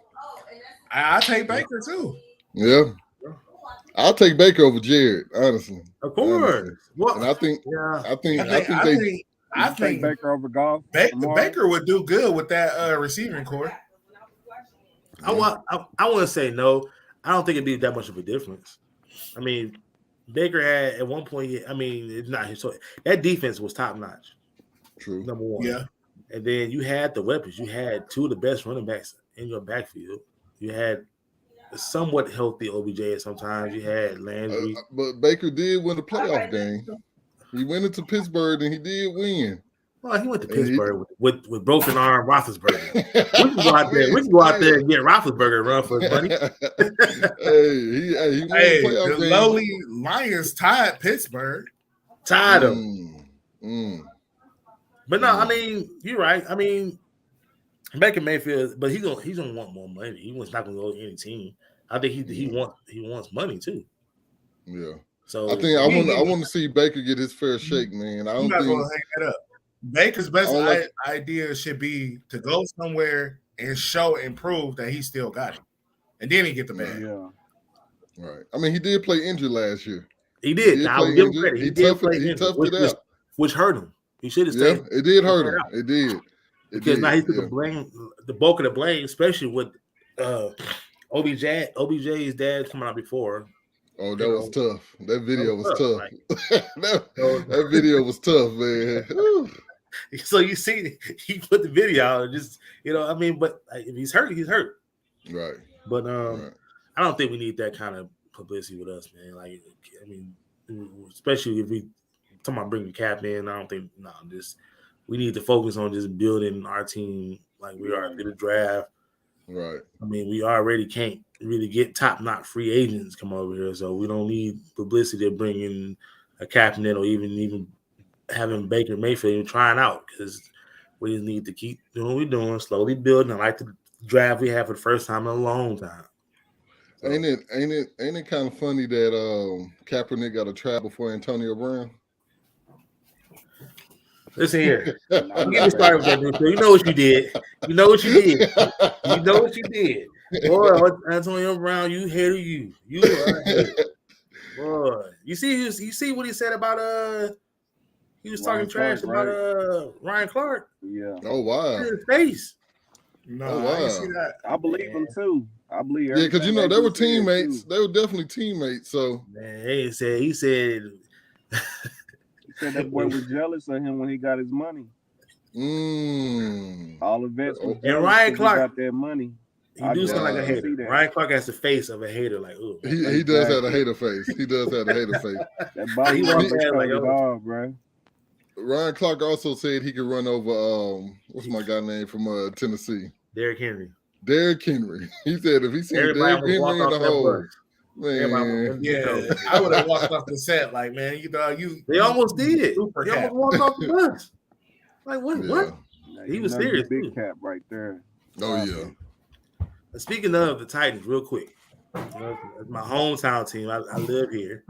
I take Baker too. Yeah. I'll take Baker over Jared, honestly. Of course. And I think Baker over Goff. Baker would do good with that receiving core. I want to say no. I don't think it'd be that much of a difference. I mean, Baker had at one point. I mean, it's not so that defense was top notch. True. Number one. Yeah. And then you had the weapons. You had 2 of the best running backs in your backfield. You had a somewhat healthy OBJ sometimes. You had Landry. But Baker did win a playoff game. He went into Pittsburgh and he did win. Well, he went to Pittsburgh with broken arm Roethlisberger. We can go out there and get Roethlisberger and run for his money. he won a playoff game. Lowly Lions tied Pittsburgh. Tied him. But no, I mean, you're right. I mean, Baker Mayfield, but he's gonna want more money. He was not gonna go to any team. I think he wants money too. Yeah. So I think I want to see Baker get his fair shake, man. I don't might as well think hang that up. Baker's best idea should be to go somewhere and show and prove that he still got it, and then he get the bag. Yeah. Right. I mean, he did play injured last year. He did. I will give him credit. He toughed it out, which hurt him. He should have stayed. Yeah, it did hurt him. It did. Because now he took the bulk of the blame, especially with OBJ's dad coming out before. Oh, that was tough. That video was tough. Like, that video was tough, man. So you see, he put the video out and just, I mean, but if he's hurt, he's hurt. Right. But I don't think we need that kind of publicity with us, man. Like, I mean, especially if we talking about bringing Cap in, I don't think we need to focus on just building our team like we are through the draft. Right. I mean, we already can't really get top-notch free agents come over here, so we don't need publicity to bring in a captain or even having Baker Mayfield trying out, because we just need to keep doing what we're doing, slowly building. I like the draft we have for the first time in a long time. So, ain't it kind of funny that Kaepernick got a trap before Antonio Brown? Listen here. Don't get me started with that, dude. You know what you did. You know what you did. Boy, Antonio Brown, you hater you. You are a hater. Boy. You see what he said about he was talking trash about Ryan Clark. Yeah. Oh wow. In his face. No, oh, wow. I didn't see that. I believe him too. I believe. Yeah, because they were teammates. They were definitely teammates. So man, he said said that boy was jealous of him when he got his money. All the vets was and Ryan Clark got that money. He do sound like a hater. Ryan Clark has the face of a hater. Like, ooh, he does have a hater face. He does have a hater face. That body like dog, bro. Ryan Clark also said he could run over what's my guy name from Tennessee? Derrick Henry. Derrick Henry. He said if he seen Derrick Henry in the hole, man. Yeah, I would have walked off the set like, man, They almost did. They almost walked off the bus. Like what? Yeah. What? He was serious. Big cap right there. Oh yeah. Speaking of the Titans, real quick, my hometown team. I live here,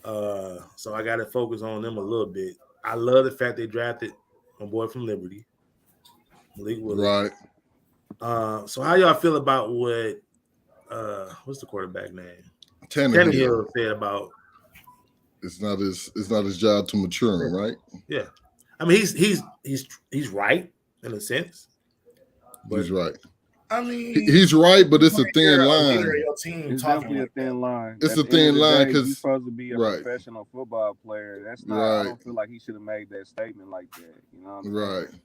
so I got to focus on them a little bit. I love the fact they drafted my boy from Liberty, Malik Willis. Right. So how y'all feel about what? What's the quarterback name? Tannehill said about. It's not his job to mature him, right? Yeah, I mean he's right in a sense. But he's right. I mean, he's right, but it's a thin line. It's definitely a thin line. It's a thin line because he's supposed to be a professional football player. That's not. I don't feel like he should have made that statement like that. You know what I'm saying?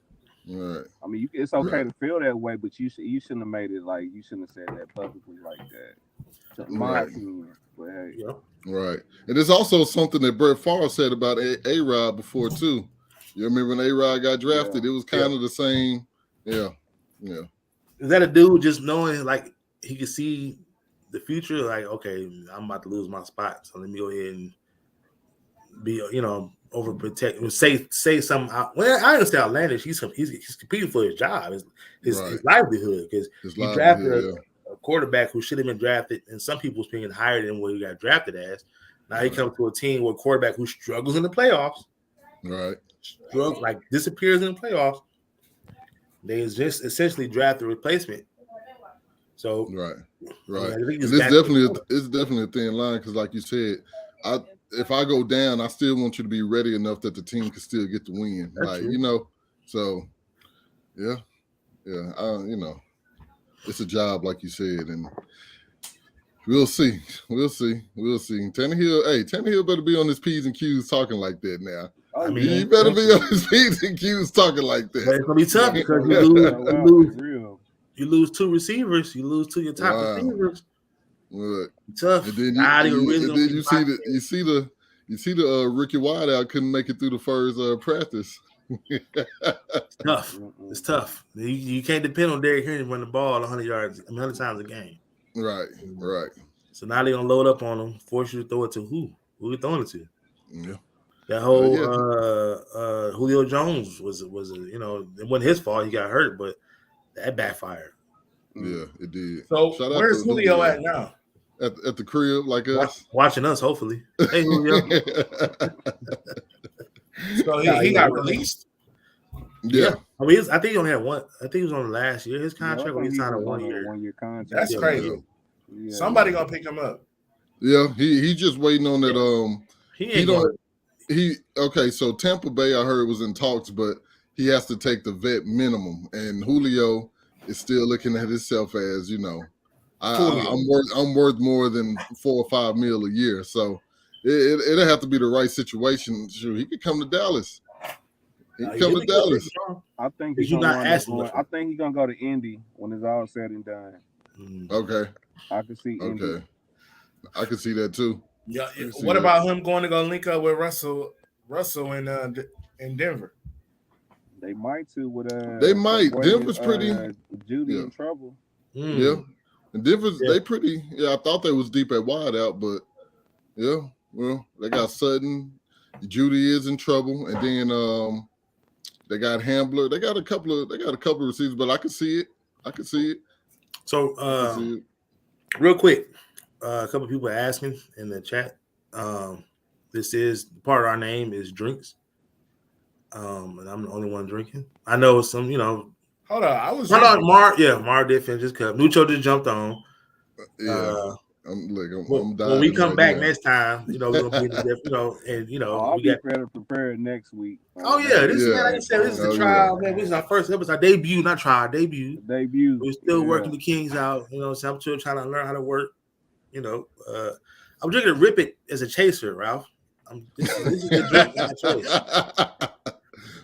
Right. I mean, it's okay to feel that way, but you shouldn't have made it like you shouldn't have said that publicly like that. My opinion, but hey. Right. And there's also something that Brett Favre said about A-Rod before too. You remember when A-Rod got drafted? It was kind of the same. Yeah. Is that a dude just knowing like he could see the future? Like, okay, I'm about to lose my spot, so let me go ahead and be, overprotect. Say something. Well, I understand outlandish. He's competing for his job, his livelihood, because he drafted a quarterback who should have been drafted, in some people's opinion, higher than what he got drafted as. Now he comes to a team with a quarterback who struggles in the playoffs. Right. Disappears in the playoffs. They just essentially draft a replacement. So right. It's definitely a thin line because, like you said, if I go down, I still want you to be ready enough that the team can still get the win. That's true. So yeah. It's a job, like you said, and we'll see. Tannehill better be on his P's and Q's talking like that now. I mean, he better be on his P's and Q's talking like that. But it's gonna be tough because you lose two receivers, you lose two of your top receivers. Look, tough. And then you see the Ricky Wideout couldn't make it through the first practice. It's tough. You can't depend on Derrick Henry to run the ball 100 times a game. Right. So now they're gonna load up on him, force you to throw it to who? Who are you throwing it to? Yeah. That whole Julio Jones was it wasn't his fault, he got hurt, but That backfired. Yeah, it did. So Shout out where's to Julio at now? At the crib, like us. Watching us, hopefully. Hey, Julio. So he got released. Yeah. I mean, I think he only had one. I think he was on the last year. His contract when he signed a 1 year. 1 year contract. That's crazy. Yeah. Somebody gonna pick him up. Yeah, he just waiting on that. Okay, so Tampa Bay, I heard, was in talks, but he has to take the vet minimum, and Julio is still looking at himself as, I'm worth more than $4 or $5 million a year, so it'll have to be the right situation. Sure, he could come to Dallas. He can come to Dallas. I think he's gonna go to Indy when it's all said and done. Okay, I can see Indy. Okay, I can see that too. Yeah. What about him going to go link up with Russell in Denver? They might too. With they might. Denver's pretty. Judy in trouble. Yeah, and Denver's they pretty. Yeah, I thought they was deep at wide out, but yeah, well, they got Sutton. Judy is in trouble, and then they got Hambler. They got a couple of receivers, but I can see it. So real quick, a couple of people are asking in the chat. This is part of our name is drinks. And I'm the only one drinking. I know some, Hold on, Mar did finish his cup. Nucho just jumped on. Yeah. I'm dying. When we come back next time, we're gonna be in the I'll be better prepared next week. Like I said, this is a trial, man. This is our first episode, our debut, not trial, debut. We're still working the Kings out, so I'm still trying to learn how to work. I'm drinking Rip It as a chaser, Ralph. This is the drink of my choice.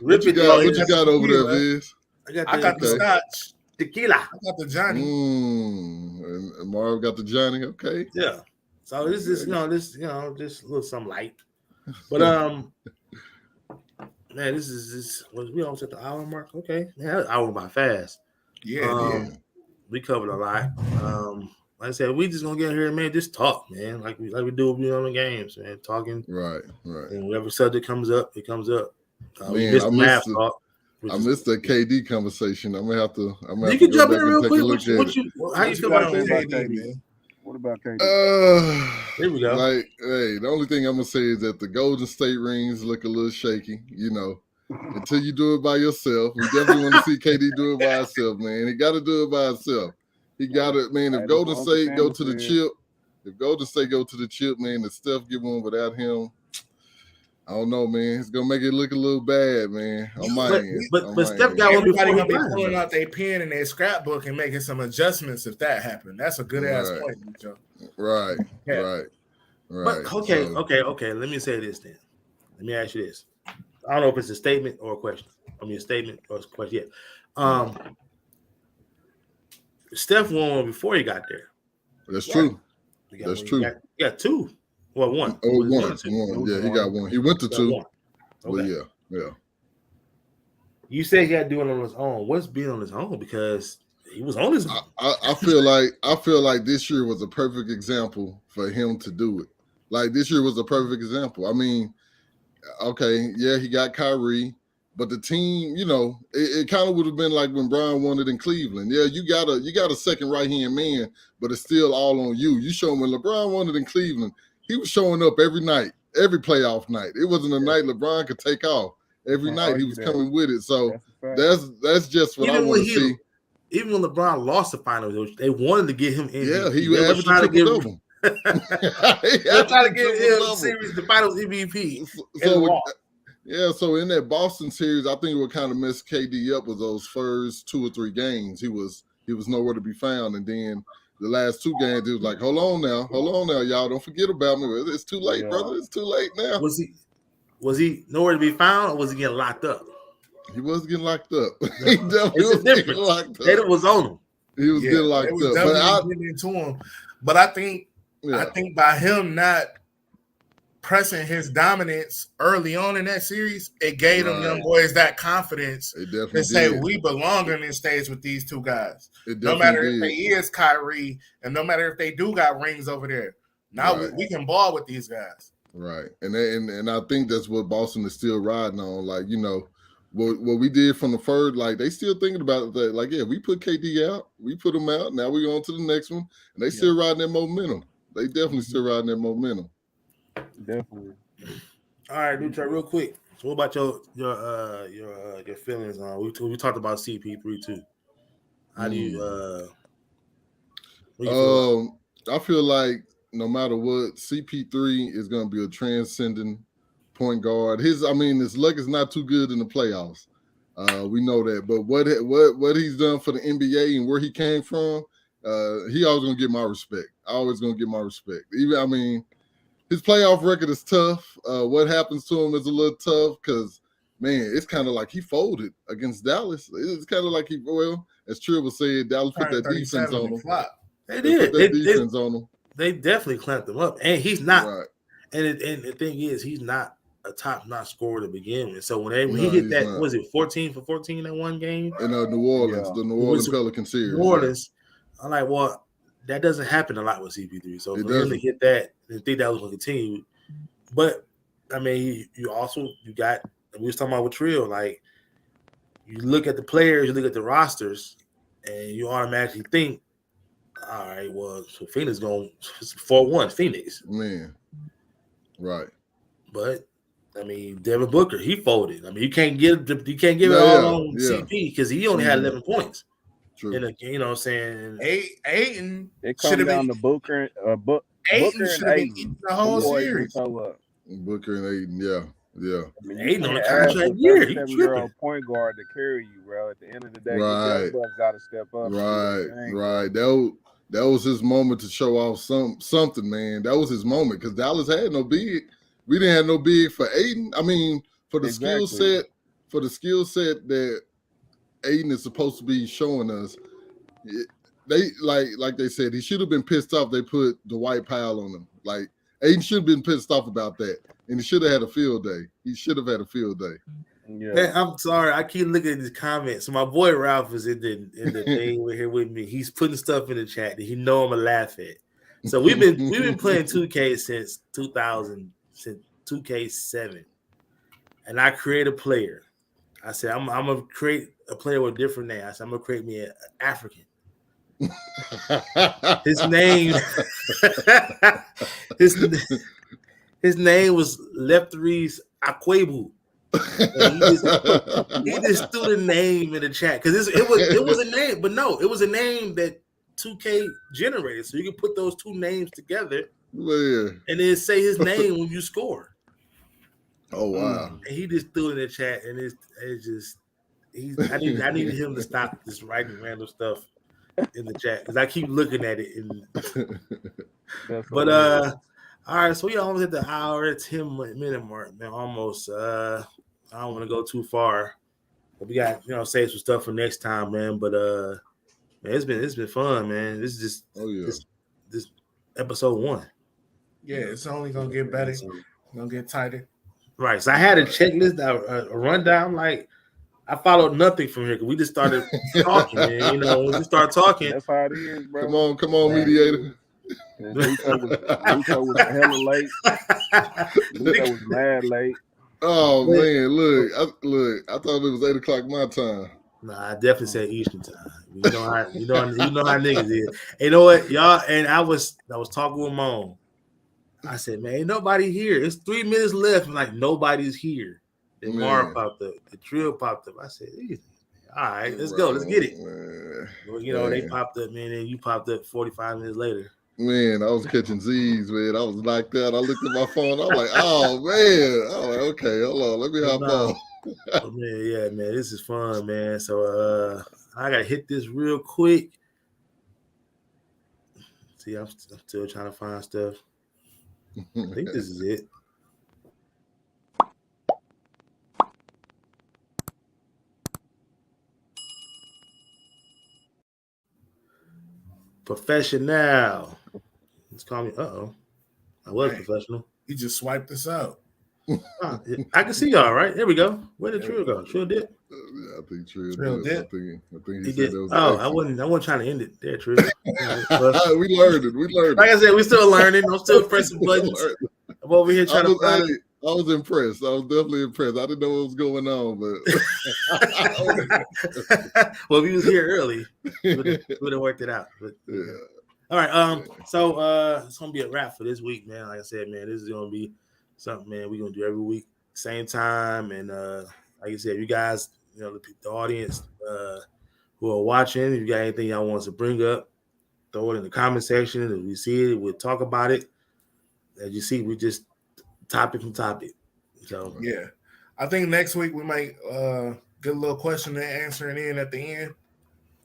What you got over there, Viz? I got the Scotch. Tequila. I got the Johnny. And Mario got the Johnny. Okay. Yeah. So this is just a little something light. But man, we almost at the hour mark. Okay. Man, that hour by fast. Yeah. We covered a lot. Like I said, we just gonna get here and man, just talk, man. Like we do on the games, man. Talking. Right. And whatever subject comes up, it comes up. I missed the KD conversation. I'm gonna have to. You can jump in real quick. How you feel about KD, man? What about KD? Here we go. The only thing I'm gonna say is that the Golden State rings look a little shaky. Until you do it by yourself. We definitely want to see KD do it by himself, man. He got to do it by himself. He got it, man. If Golden State go to the chip, man, the Steph get one without him. I don't know, man. It's gonna make it look a little bad, man. But Steph got one before. Everybody gonna be pulling out their pen and their scrapbook and making some adjustments if that happened. That's a good ass point, Joe. Right. But okay. Let me say this then. Let me ask you this. I don't know if it's a statement or a question. A statement or a question. Yeah. Steph won before he got there. That's true. That's true. He got two. Well, one. One. Yeah, he got one. He went to two. Okay. Yeah. You said he had to do it on his own. What's being on his own? Because he was on his own. I feel like this year was a perfect example for him to do it. Like this year was a perfect example. I mean, okay, yeah, he got Kyrie, but the team, it kind of would have been like when Brian won it in Cleveland. Yeah, you got a second right hand man, but it's still all on you. You show him when LeBron won it in Cleveland. He was showing up every night, every playoff night. It wasn't a night LeBron could take off. Every night he was coming with it. So that's just what I want to see. Even when LeBron lost the finals, they wanted to get him in. Yeah, he was trying to get him. They're trying to get him the finals MVP. So in that Boston series, I think what kind of messed KD up was those first 2 or 3 games. He was nowhere to be found, and then the last 2 games, it was like, hold on now, y'all. Don't forget about me. It's too late, brother. It's too late now. Was he nowhere to be found, or was he getting locked up? He wasn't getting locked up. He definitely was getting locked up. Tatum was on him. He was getting locked up. But getting into him. But I think by him not pressing his dominance early on in that series, it gave them young boys that confidence to say we belong in this stage with these 2 guys. No matter if they is Kyrie and no matter if they do got rings over there. Now we can ball with these guys. Right. And I think that's what Boston is still riding on. Like, what we did from the first, like they still thinking about that. Like, yeah, we put KD out, we put him out. Now we on to the next one, and they still riding that momentum. They definitely still riding that momentum. Definitely. All right, Dutra, real quick. So, what about your feelings on? We talked about CP3 too. How do you what do you feel about? I feel like no matter what, CP3 is going to be a transcending point guard. His luck is not too good in the playoffs. We know that, but what he's done for the NBA and where he came from, he always going to get my respect. Always going to get my respect. Even his playoff record is tough. What happens to him is a little tough because, man, it's kind of like he folded against Dallas. It's kind of like as Trevor said, Dallas put that defense on him. They did. Put that defense on him. They definitely clamped him up, and he's not. Right. And the thing is, he's not a top-notch scorer to begin with. So when he hit that, was it 14 for 14 in one game? In New Orleans, the New Orleans Pelicans series. New Orleans. I'm like, well, that doesn't happen a lot with CP3. So for him to hit that and think that was going to continue. But, I mean, you got, we was talking about with Trill, like, you look at the players, you look at the rosters, and you automatically think, all right, well, so Phoenix going 4-1, Phoenix. Man. Right. But, I mean, Devin Booker, he folded. I mean, you can't give it all on CP because he only had 11 points. True. You know what I'm saying? Ayton. It comes down to Booker. Ayton should have been the whole series. Booker and Ayton, yeah. I mean, Ayton on a contract year. He 37-year-old point guard to carry you, bro. At the end of the day, right. the got to step up. Right. That was his moment to show off something, man. That was his moment because Dallas had no big. We didn't have no big for Ayton. I mean, for the skill set that Ayton is supposed to be showing us, they like they said, he should have been pissed off they put Dwight Powell on him. Like Ayton should have been pissed off about that, and he should have had a field day. He should have had a field day. Yeah. Man, I'm sorry. I keep looking at these comments. So my boy Ralph is in the thing here with me. He's putting stuff in the chat that he know I'm gonna laugh at. So we've been playing 2K since 2K7, and I create a player. I said I'm gonna create a player with a different name. I said I'm gonna create me an African. His name, his name was Lefteris Akwebu. He just threw the name in the chat because it was a name, but no, it was a name that 2K generated, so you can put those two names together, and then say his name when you score. Oh wow! And he just threw it in the chat, and it's just I needed him to stop just writing random stuff in the chat because I keep looking at it. But all right, so we almost hit the hour, 10-minute mark, man. Almost. I don't want to go too far, but we got save some stuff for next time, man. But man, it's been fun, man. This is just this episode 1. Yeah, it's only gonna get better. It's gonna get tighter. Right. So I had a checklist, a rundown. Like I followed nothing from here because we just started talking, man. When we start talking, that's how it is, bro. Come on, mediator. Lucho was hella late. Lucho was mad late. Oh man, look! I thought it was 8:00 my time. Nah, I definitely said Eastern time. You know how niggas is. You know what, y'all? And I was talking with Mom. I said, man, ain't nobody here. It's 3 minutes left. I'm like, nobody's here. Then Mara popped up. The Trill popped up. I said, all right, let's go. Let's get it. Man. Well, they popped up, man, and you popped up 45 minutes later. Man, I was catching Z's, man. I was like that. I looked at my phone. I'm like, oh, man. I'm like, okay, hold on. Let me hop on. Oh, man, yeah, man. This is fun, man. So I got to hit this real quick. See, I'm still trying to find stuff. I think this is it. Professional. Let's call me. I was professional. You just swiped this out. I can see y'all, right? There we go. Where did Trill go? Trill did? I think Trill did. I think he did. I wasn't trying to end it there, Trill. We learned it. Like I said, we still learning. I'm still pressing buttons. I'm over here trying to find it. was impressed. I was definitely impressed. I didn't know what was going on, but well, we was here early. We would have worked it out. But, yeah. All right. So it's gonna be a wrap for this week, man. Like I said, man, this is gonna be something, man. We're gonna do every week, same time, and like I said, you guys, the audience who are watching, if you got anything y'all want us to bring up, throw it in the comment section. If we see it, we'll talk about it. As you see, we just topic from topic. So yeah, I think next week we might get a little question and answering in at the end.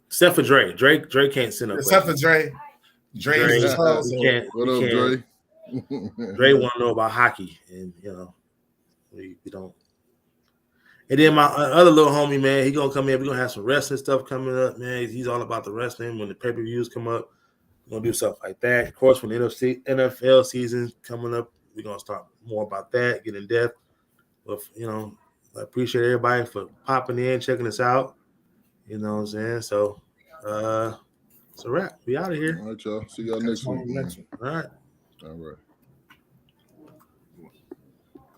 Except for Dre. Dre can't send up. Except for Dre. Dre's Dre can't. What up, Dre? Dre want to know about hockey, and we don't. And then my other little homie, man, he gonna come in. We gonna have some wrestling stuff coming up, man. He's all about the wrestling. When the pay-per-views come up, we're gonna do stuff like that. Of course, when the NFL season coming up, we're gonna start more about that, get in depth. But I appreciate everybody for popping in, checking us out. You know what I'm saying? So it's a wrap. We out of here. All right, y'all. See y'all next week. All right. All right.